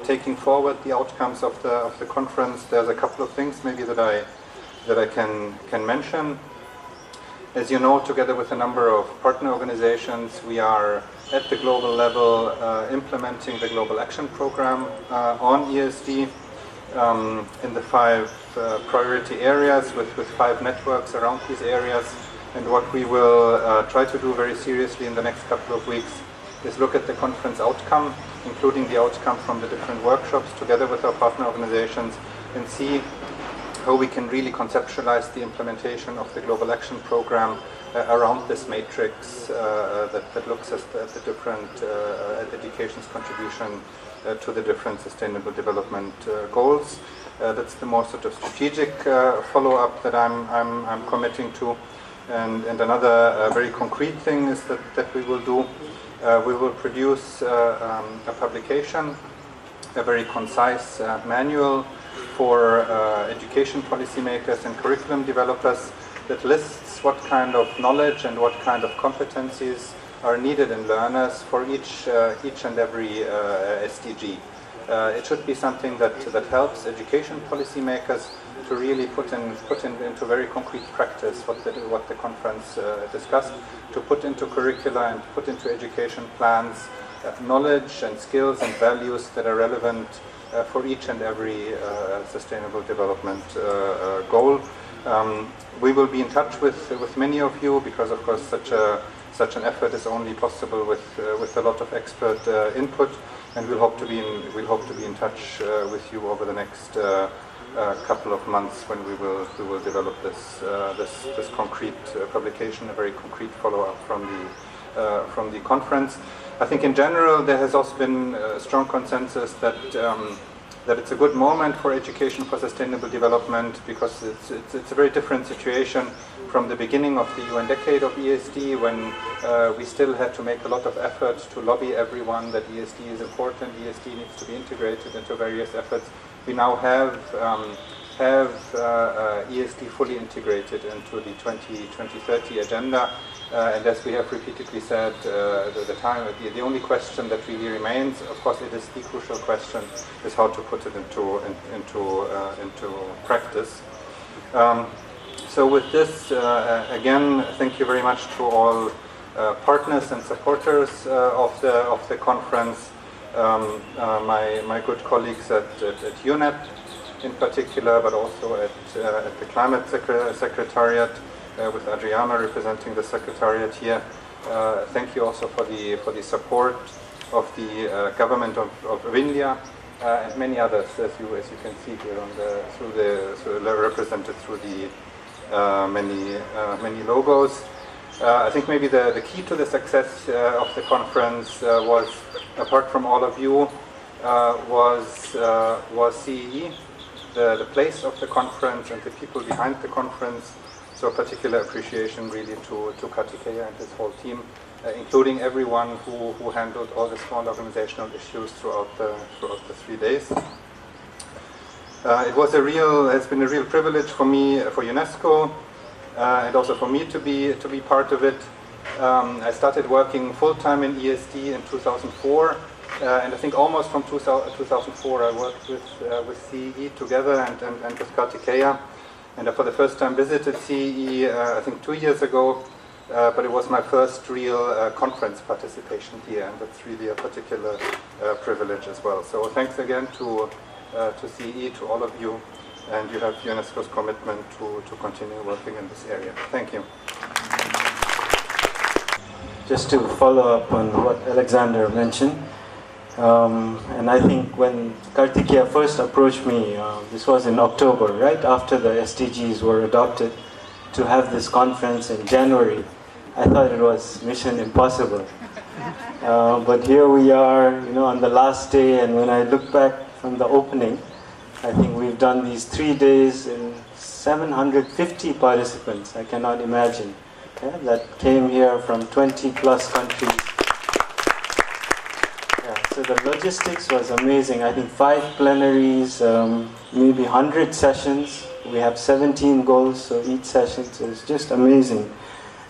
Speaker 5: taking forward the outcomes of the conference, there's a couple of things maybe that I can mention. As you know, together with a number of partner organizations, we are at the global level implementing the Global Action Program on ESD in the 5 priority areas with 5 networks around these areas. And what we will try to do very seriously in the next couple of weeks is look at the conference outcome, including the outcome from the different workshops, together with our partner organizations, and see how we can really conceptualize the implementation of the Global Action Program around this matrix that looks at the different education's contribution to the different sustainable development goals. That's the more sort of strategic follow-up that I'm committing to. And another very concrete thing is that we will do. We will produce a publication, a very concise manual for education policymakers and curriculum developers that lists what kind of knowledge and what kind of competencies are needed in learners for each and every SDG. It should be something that helps education policymakers to really put into very concrete practice what the conference discussed, to put into curricula and put into education plans knowledge and skills and values that are relevant for each and every sustainable development goal. We will be in touch with many of you, because of course such an effort is only possible with a lot of expert input, and we'll hope to be in touch with you over the next couple of months when we will develop this concrete publication, a very concrete follow-up from the conference. I think in general there has also been a strong consensus that it's a good moment for education for sustainable development, because it's a very different situation from the beginning of the UN decade of ESD, when we still had to make a lot of effort to lobby everyone that ESD is important, ESD needs to be integrated into various efforts. We now have ESD fully integrated into the 2030 agenda. And as we have repeatedly said, the only question that really remains, of course it is the crucial question, is how to put it into practice. So with this, again, thank you very much to all partners and supporters of the conference, my good colleagues at UNEP in particular, but also at the Climate Secretariat, with Adriana representing the Secretariat here. Thank you also for the support of the government of India and many others, as you can see here represented through the many logos. I think maybe the key to the success of the conference was, apart from all of you, was CEE, the place of the conference and the people behind the conference. So a particular appreciation really to Kartikeya and his whole team, including everyone who handled all the small organizational issues throughout the 3 days. It has been a real privilege for me, for UNESCO, and also for me to be part of it.
Speaker 8: I started working full-time in ESD in 2004, and I think almost from 2004 I worked with CEE together and with Kartikeya. And I for the first time visited CEE, I think 2 years ago, but it was my first real conference participation here, and that's really a particular privilege as well. So thanks again to CEE, to all of you, and you have UNESCO's commitment to continue working in this area. Thank you.
Speaker 3: Just to follow up on what Alexander mentioned, and I think when Kartikeya first approached me, this was in October, right after the SDGs were adopted, to have this conference in January, I thought it was mission impossible. But here we are, on the last day, and when I look back from the opening, I think we've done these 3 days and 750 participants. I cannot imagine. That came here from 20 plus countries. So the logistics was amazing. I think 5 plenaries, maybe 100 sessions. We have 17 goals, so each session is just amazing.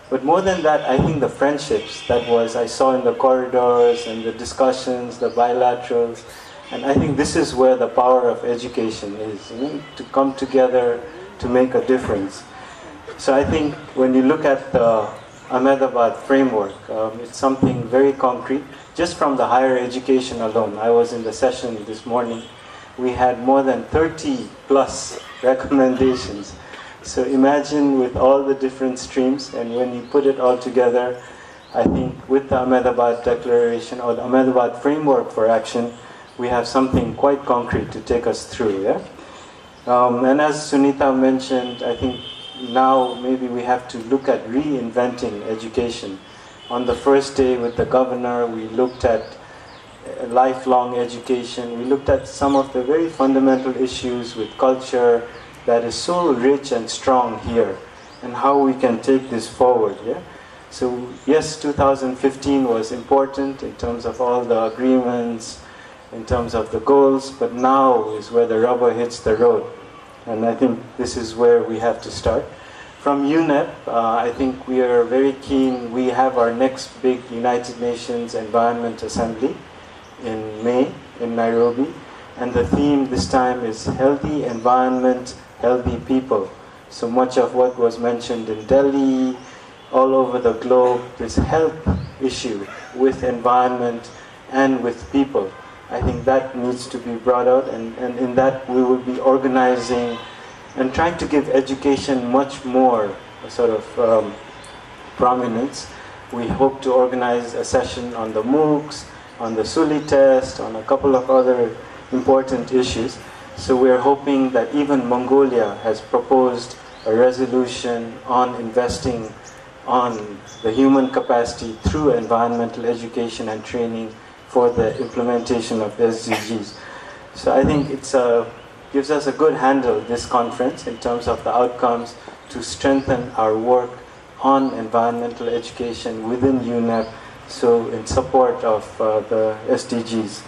Speaker 3: But more than that, I think the friendships I saw in the corridors and the discussions, the bilaterals, and I think this is where the power of education is, to come together to make a difference. So I think when you look at the Ahmedabad framework, it's something very concrete. Just from the higher education alone, I was in the session this morning, we had more than 30 plus recommendations. So imagine with all the different streams, and when you put it all together, I think with the Ahmedabad Declaration or the Ahmedabad Framework for Action, we have something quite concrete to take us through. And as Sunita mentioned, I think now maybe we have to look at reinventing education. On the first day with the governor, we looked at lifelong education. We looked at some of the very fundamental issues with culture that is so rich and strong here, and how we can take this forward. So yes, 2015 was important in terms of all the agreements, in terms of the goals, but now is where the rubber hits the road. And I think this is where we have to start. From UNEP, I think we are very keen. We have our next big United Nations Environment Assembly in May in Nairobi. And the theme this time is healthy environment, healthy people. So much of what was mentioned in Delhi, all over the globe, this health issue with environment and with people. I think that needs to be brought out, and in that we will be organizing and trying to give education much more sort of prominence. We hope to organize a session on the MOOCs, on the Suli test, on a couple of other important issues. So we're hoping that even Mongolia has proposed a resolution on investing on the human capacity through environmental education and training for the implementation of SDGs. So I think it gives us a good handle, this conference, in terms of the outcomes to strengthen our work on environmental education within UNEP, so in support of the SDGs.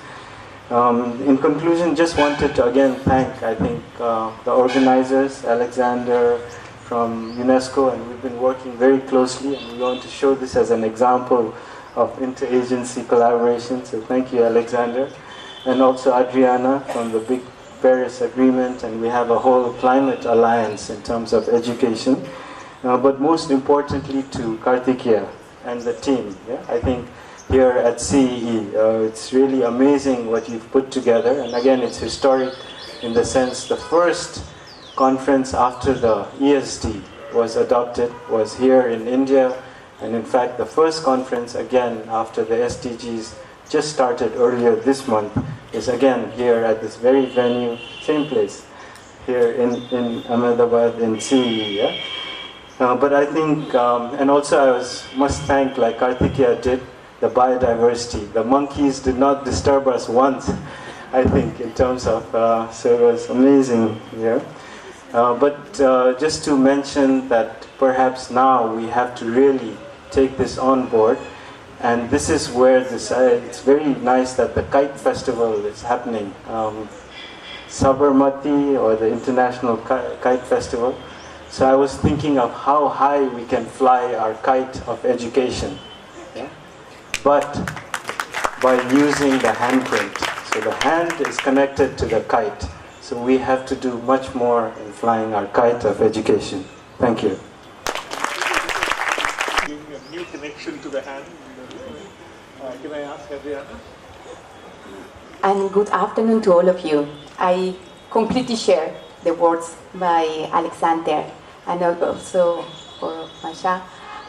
Speaker 3: In conclusion, just wanted to again thank, I think, the organizers, Alexander from UNESCO, and we've been working very closely, and we want to show this as an example of interagency collaboration. So thank you, Alexander. And also Adriana from the Big Paris Agreement, and we have a whole climate alliance in terms of education. But most importantly to Kartikeya and the team. I think here at CEE, it's really amazing what you've put together. And again, it's historic in the sense the first conference after the ESD was adopted was here in India. And in fact, the first conference again after the SDGs just started earlier this month is again here at this very venue, same place, here in Ahmedabad in CEE. But I think, and also I must thank, like Kartikeya did, the biodiversity. The monkeys did not disturb us once, I think, in terms of, so it was amazing here. But just to mention that perhaps now we have to really take this on board. And this is where it's very nice that the Kite Festival is happening. Sabarmati, or the International Kite Festival. So I was thinking of how high we can fly our kite of education, yeah? But by using the handprint. So the hand is connected to the kite. So we have to do much more in flying our kite of education. Thank you.
Speaker 1: Giving a new connection to the hand. Can I ask Adriana?
Speaker 14: And good afternoon to all of you. I completely share the words by Alexander and also for Masha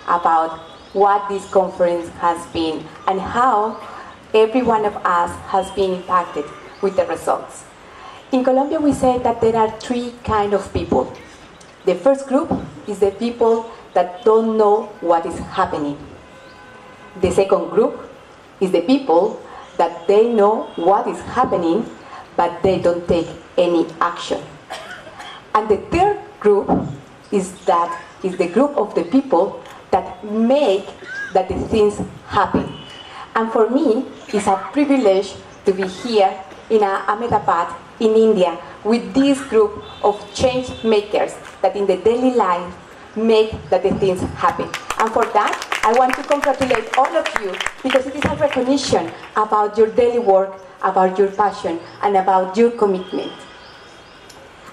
Speaker 14: about what this conference has been and how every one of us has been impacted with the results. In Colombia, we say that there are three kinds of people. The first group is the people that don't know what is happening. The second group is the people that they know what is happening, but they don't take any action. And the third group is the group of the people that make that the things happen. And for me, it's a privilege to be here in Ahmedabad, in India, with this group of change makers that in the daily life make that the things happen. And for that, I want to congratulate all of you because it is a recognition about your daily work, about your passion, and about your commitment.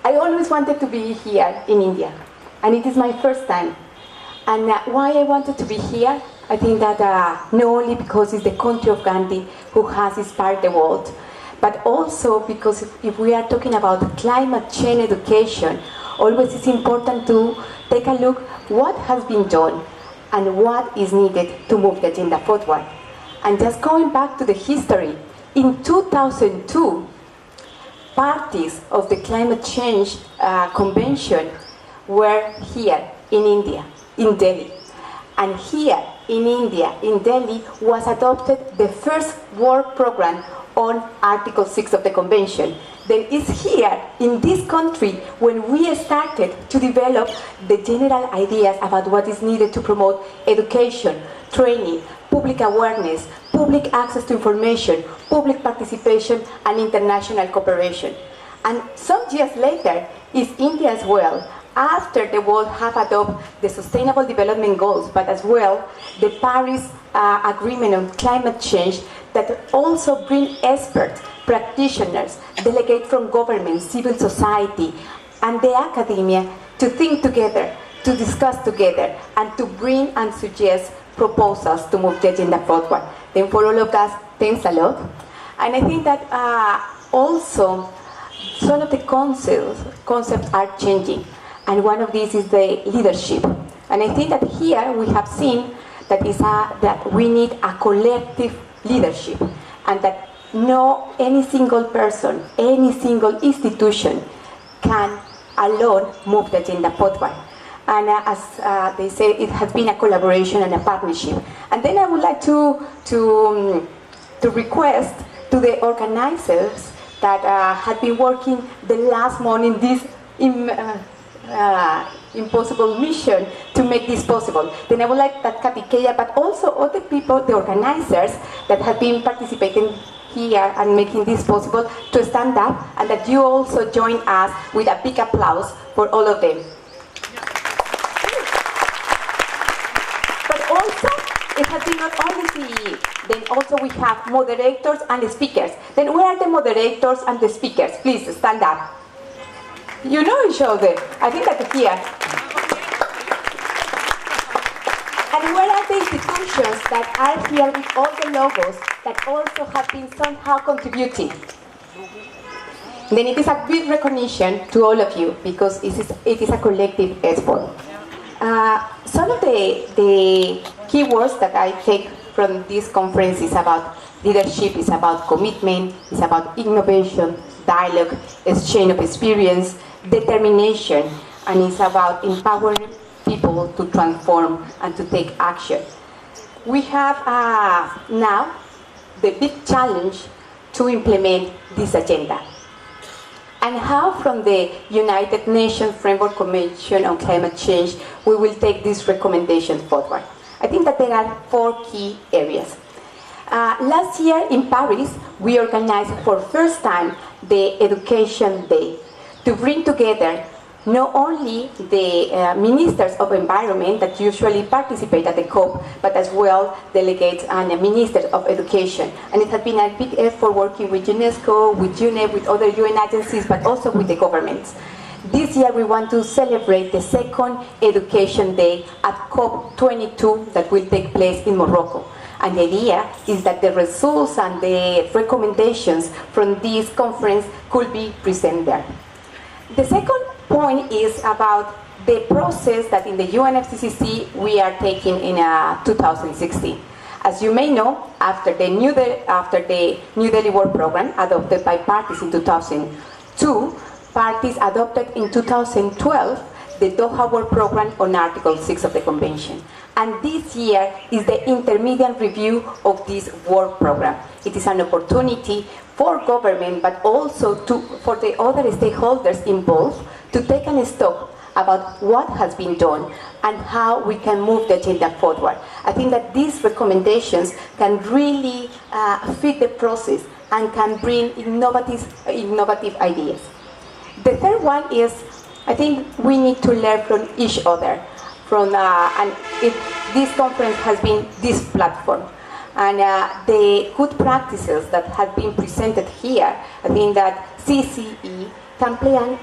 Speaker 14: I always wanted to be here in India, and it is my first time. And why I wanted to be here, I think that not only because it's the country of Gandhi who has inspired the world, but also because if we are talking about climate change education, always it's important to take a look what has been done and what is needed to move the agenda forward. And just going back to the history, in 2002, parties of the climate change convention were here in India, in Delhi. And here in India, in Delhi, was adopted the first work program on Article 6 of the convention. Then it's here in this country when we started to develop the general ideas about what is needed to promote education, training, public awareness, public access to information, public participation, and international cooperation. And some years later, is India as well, after the world have adopted the Sustainable Development Goals, but as well the Paris Agreement on Climate Change, that also bring experts, practitioners, delegates from government, civil society, and the academia to think together, to discuss together, and to bring and suggest proposals to move the agenda forward. Then for all of us, thanks a lot. And I think that also some of the concepts are changing. And one of these is the leadership. And I think that here we have seen that, that we need a collective leadership, and that no any single person, any single institution can alone move the agenda forward. And as they say, it has been a collaboration and a partnership. And then I would like to request to the organizers that had been working the last morning this impossible mission to make this possible. Then I would like that Katikeya, but also all the people, the organizers that have been participating here and making this possible, to stand up, and that you also join us with a big applause for all of them. But also, it has been not only the, then also we have moderators and the speakers. Then where are the moderators and the speakers? Please stand up. You know each other. I think that here. And where are the institutions that are here with all the logos that also have been somehow contributing? Then it is a big recognition to all of you because it is a collective effort. Some of the keywords that I take from this conference is about leadership, is about commitment, is about innovation, dialogue, exchange of experience, determination, and it's about empowering people to transform and to take action. We have now the big challenge to implement this agenda. And how from the United Nations Framework Convention on Climate Change we will take these recommendations forward. I think that there are 4 key areas. Last year in Paris, we organized for the first time the Education Day to bring together not only the ministers of environment that usually participate at the COP, but as well delegates and ministers of education. And it has been a big effort working with UNESCO, with UNEP, with other UN agencies, but also with the governments. This year we want to celebrate the second Education Day at COP22 that will take place in Morocco. And the idea is that the results and the recommendations from this conference could be presented there. The second point is about the process that in the UNFCCC we are taking in 2016. As you may know, after the New Delhi World Program adopted by parties in 2002, parties adopted in 2012 the Doha World Program on Article 6 of the Convention. And this year is the intermediate review of this work program. It is an opportunity for government, but also for the other stakeholders involved to take a stop about what has been done and how we can move the agenda forward. I think that these recommendations can really fit the process and can bring innovative ideas. The third one is, I think we need to learn from each other. This conference has been this platform. And the good practices that have been presented here, I think that CCE can play a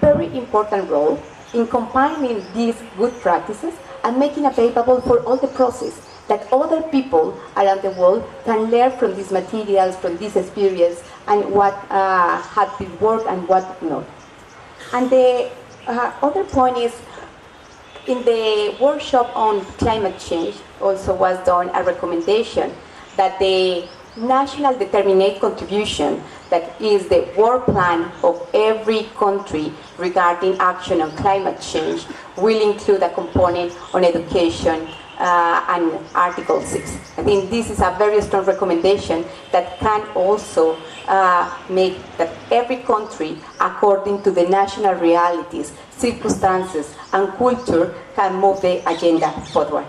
Speaker 14: very important role in compiling these good practices and making available for all the process that other people around the world can learn from these materials, from this experience, and what had been worked and what not. And the other point is, in the workshop on climate change also was done a recommendation that the national determinate contribution, that is the work plan of every country regarding action on climate change, will include a component on education and Article 6. I think this is a very strong recommendation that can also make that every country, according to the national realities, circumstances, and culture, can move the agenda forward.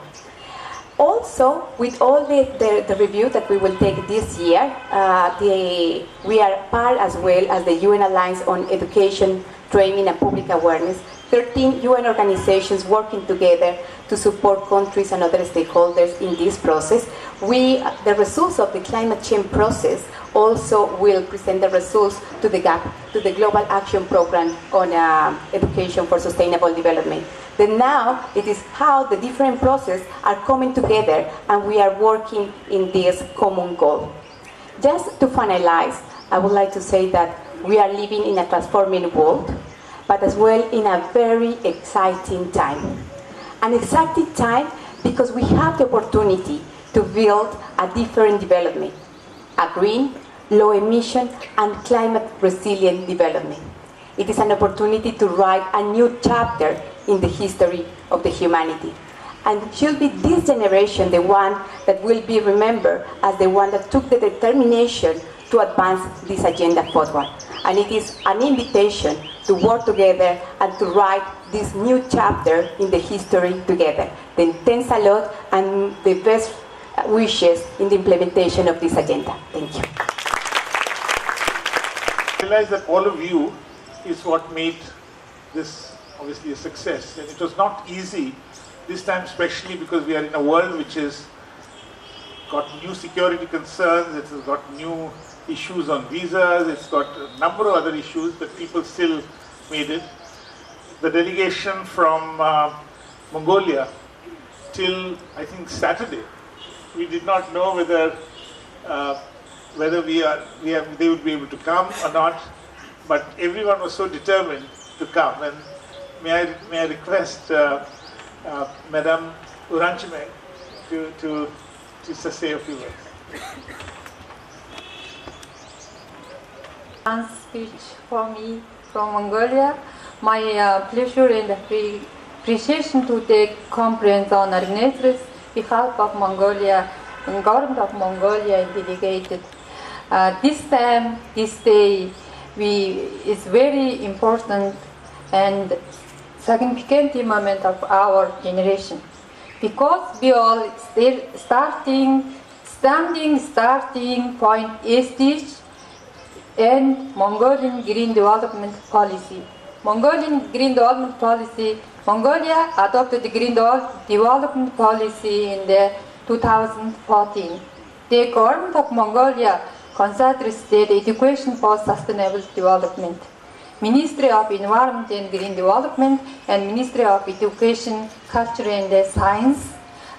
Speaker 14: Also, with all the review that we will take this year, we are part as well as the UN Alliance on Education, Training and Public Awareness, 13 UN organizations working together to support countries and other stakeholders in this process. The results of the climate change process also will present the results to the GAP, to the Global Action Program on Education for Sustainable Development. Then now it is how the different processes are coming together and we are working in this common goal. Just to finalize, I would like to say that we are living in a transforming world, but as well in a very exciting time. An exciting time because we have the opportunity to build a different development, a green, low emission and climate resilient development. It is an opportunity to write a new chapter in the history of the humanity. And should be this generation the one that will be remembered as the one that took the determination to advance this agenda forward. And it is an invitation to work together and to write this new chapter in the history together. Then thanks a lot and the best wishes in the implementation of this agenda. Thank you.
Speaker 1: I realize that all of you is what made this obviously a success. And it was not easy this time, especially because we are in a world which has got new security concerns, it has got new issues on visas, it's got a number of other issues, but people still made it. The delegation from Mongolia till I think Saturday, we did not know whether they would be able to come or not, but everyone was so determined to come. And may I request Madame Uranchime to just say a few words.
Speaker 15: One speech for me from Mongolia. My pleasure and appreciation to the conference on organizers, behalf of Mongolia and government of Mongolia and delegated. This time, this day, is very important and significant moment of our generation, because we all still starting point is this and Mongolian green development policy. Mongolian Green Development Policy, Mongolia adopted the Green Development Policy in the 2014. The government of Mongolia considers state education for sustainable development. Ministry of Environment and Green Development and Ministry of Education, Culture and Science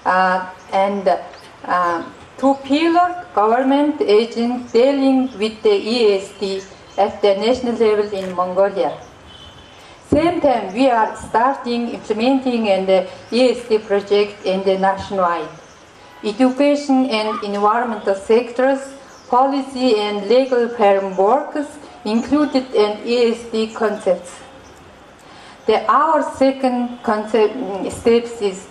Speaker 15: and two-pillar government agents dealing with the ESD at the national level in Mongolia. Same time, we are starting implementing the ESD project in the nationwide. Education and environmental sectors, policy and legal frameworks included in ESD concepts. Our second concept steps is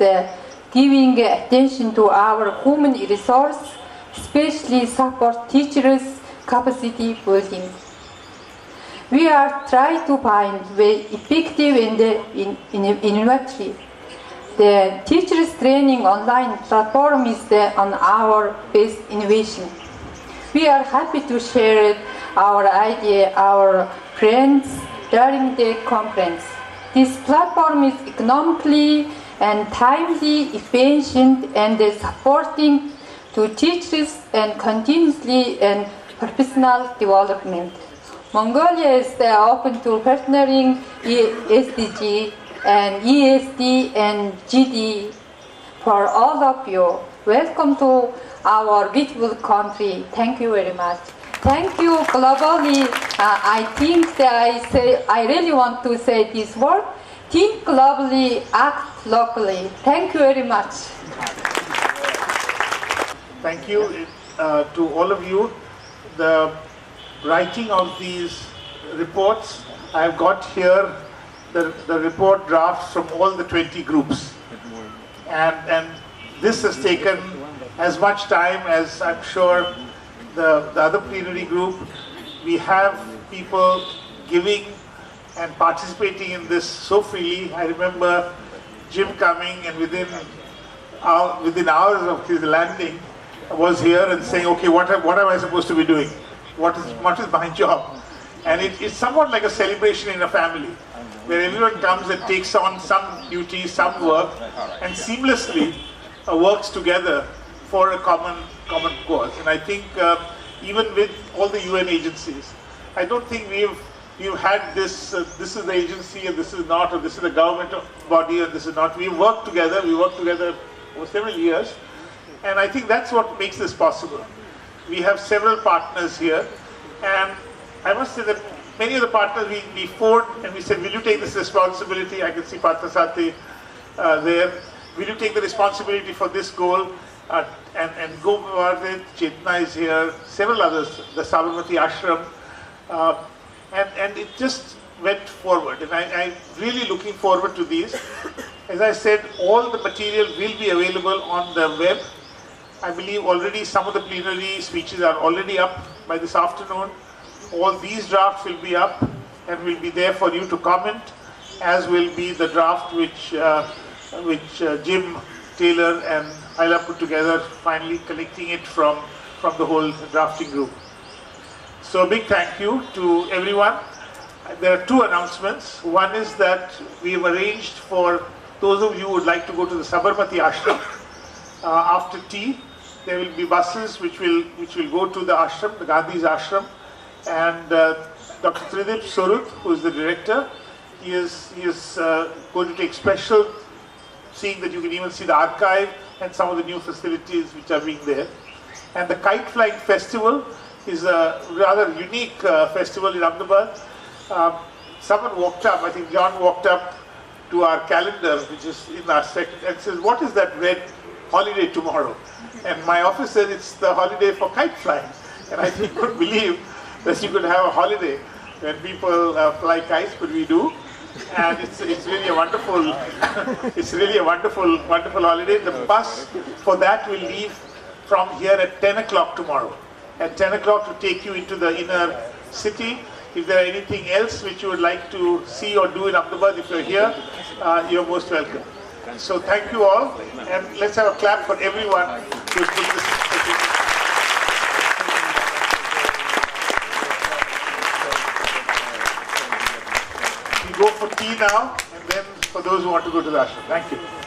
Speaker 15: giving attention to our human resource, especially support teachers' capacity building. We are trying to find very effective and innovative. The teachers training online platform is on our best innovation. We are happy to share our idea, our friends during the conference. This platform is economically and timely, efficient, and supporting to teachers and continuously and professional development. Mongolia is open to partnering SDG and ESD and GD for all of you. Welcome to our beautiful country. Thank you very much. Thank you globally. I think that I really want to say this word. Think globally, act locally. Thank you very much.
Speaker 1: Thank you to all of you. The writing of these reports, I've got here the report drafts from all the 20 groups. And this has taken as much time as I'm sure the other plenary group. We have people giving and participating in this so freely. I remember Jim coming and within hours of his landing was here and saying, okay, what am I supposed to be doing? What is my job? And it's somewhat like a celebration in a family, where everyone comes and takes on some duty, some work, and seamlessly works together for a common cause. And I think even with all the UN agencies, I don't think we've had this is the agency and this is not, or this is the government body and this is not. We work together for several years, and I think that's what makes this possible. We have several partners here, and I must say that many of the partners we phoned and we said, will you take this responsibility? I can see Parthasati there. Will you take the responsibility for this goal? And go about it. Chetna is here, several others, the Sabarmati Ashram. And it just went forward. And I'm really looking forward to these. As I said, all the material will be available on the web. I believe already some of the plenary speeches are already up by this afternoon. All these drafts will be up and will be there for you to comment, as will be the draft which Jim Taylor and Ayla put together, finally collecting it from the whole drafting group. So a big thank you to everyone. There are two announcements. One is that we have arranged for those of you who would like to go to the Sabarmati Ashram. After tea, there will be buses which will go to the ashram, the Gandhi's ashram, and Dr. Tridip Surut, who is the director, he is going to take special, seeing that you can even see the archive and some of the new facilities which are being there. And the Kite Flying Festival is a rather unique festival in Ahmedabad. Someone walked up, I think John walked up to our calendar, which is in our section, and says, what is that red holiday tomorrow? And my office said it's the holiday for kite flying. And I couldn't believe that you could have a holiday when people fly kites, but we do. And it's really a wonderful, wonderful holiday. The bus for that will leave from here at 10 o'clock tomorrow. At 10 o'clock to take you into the inner city. If there are anything else which you would like to see or do in Ahmedabad, if you're here, you're most welcome. So thank you all, and let's have a clap for everyone who's put this. We go for tea now, and then for those who want to go to the ashram. Thank you.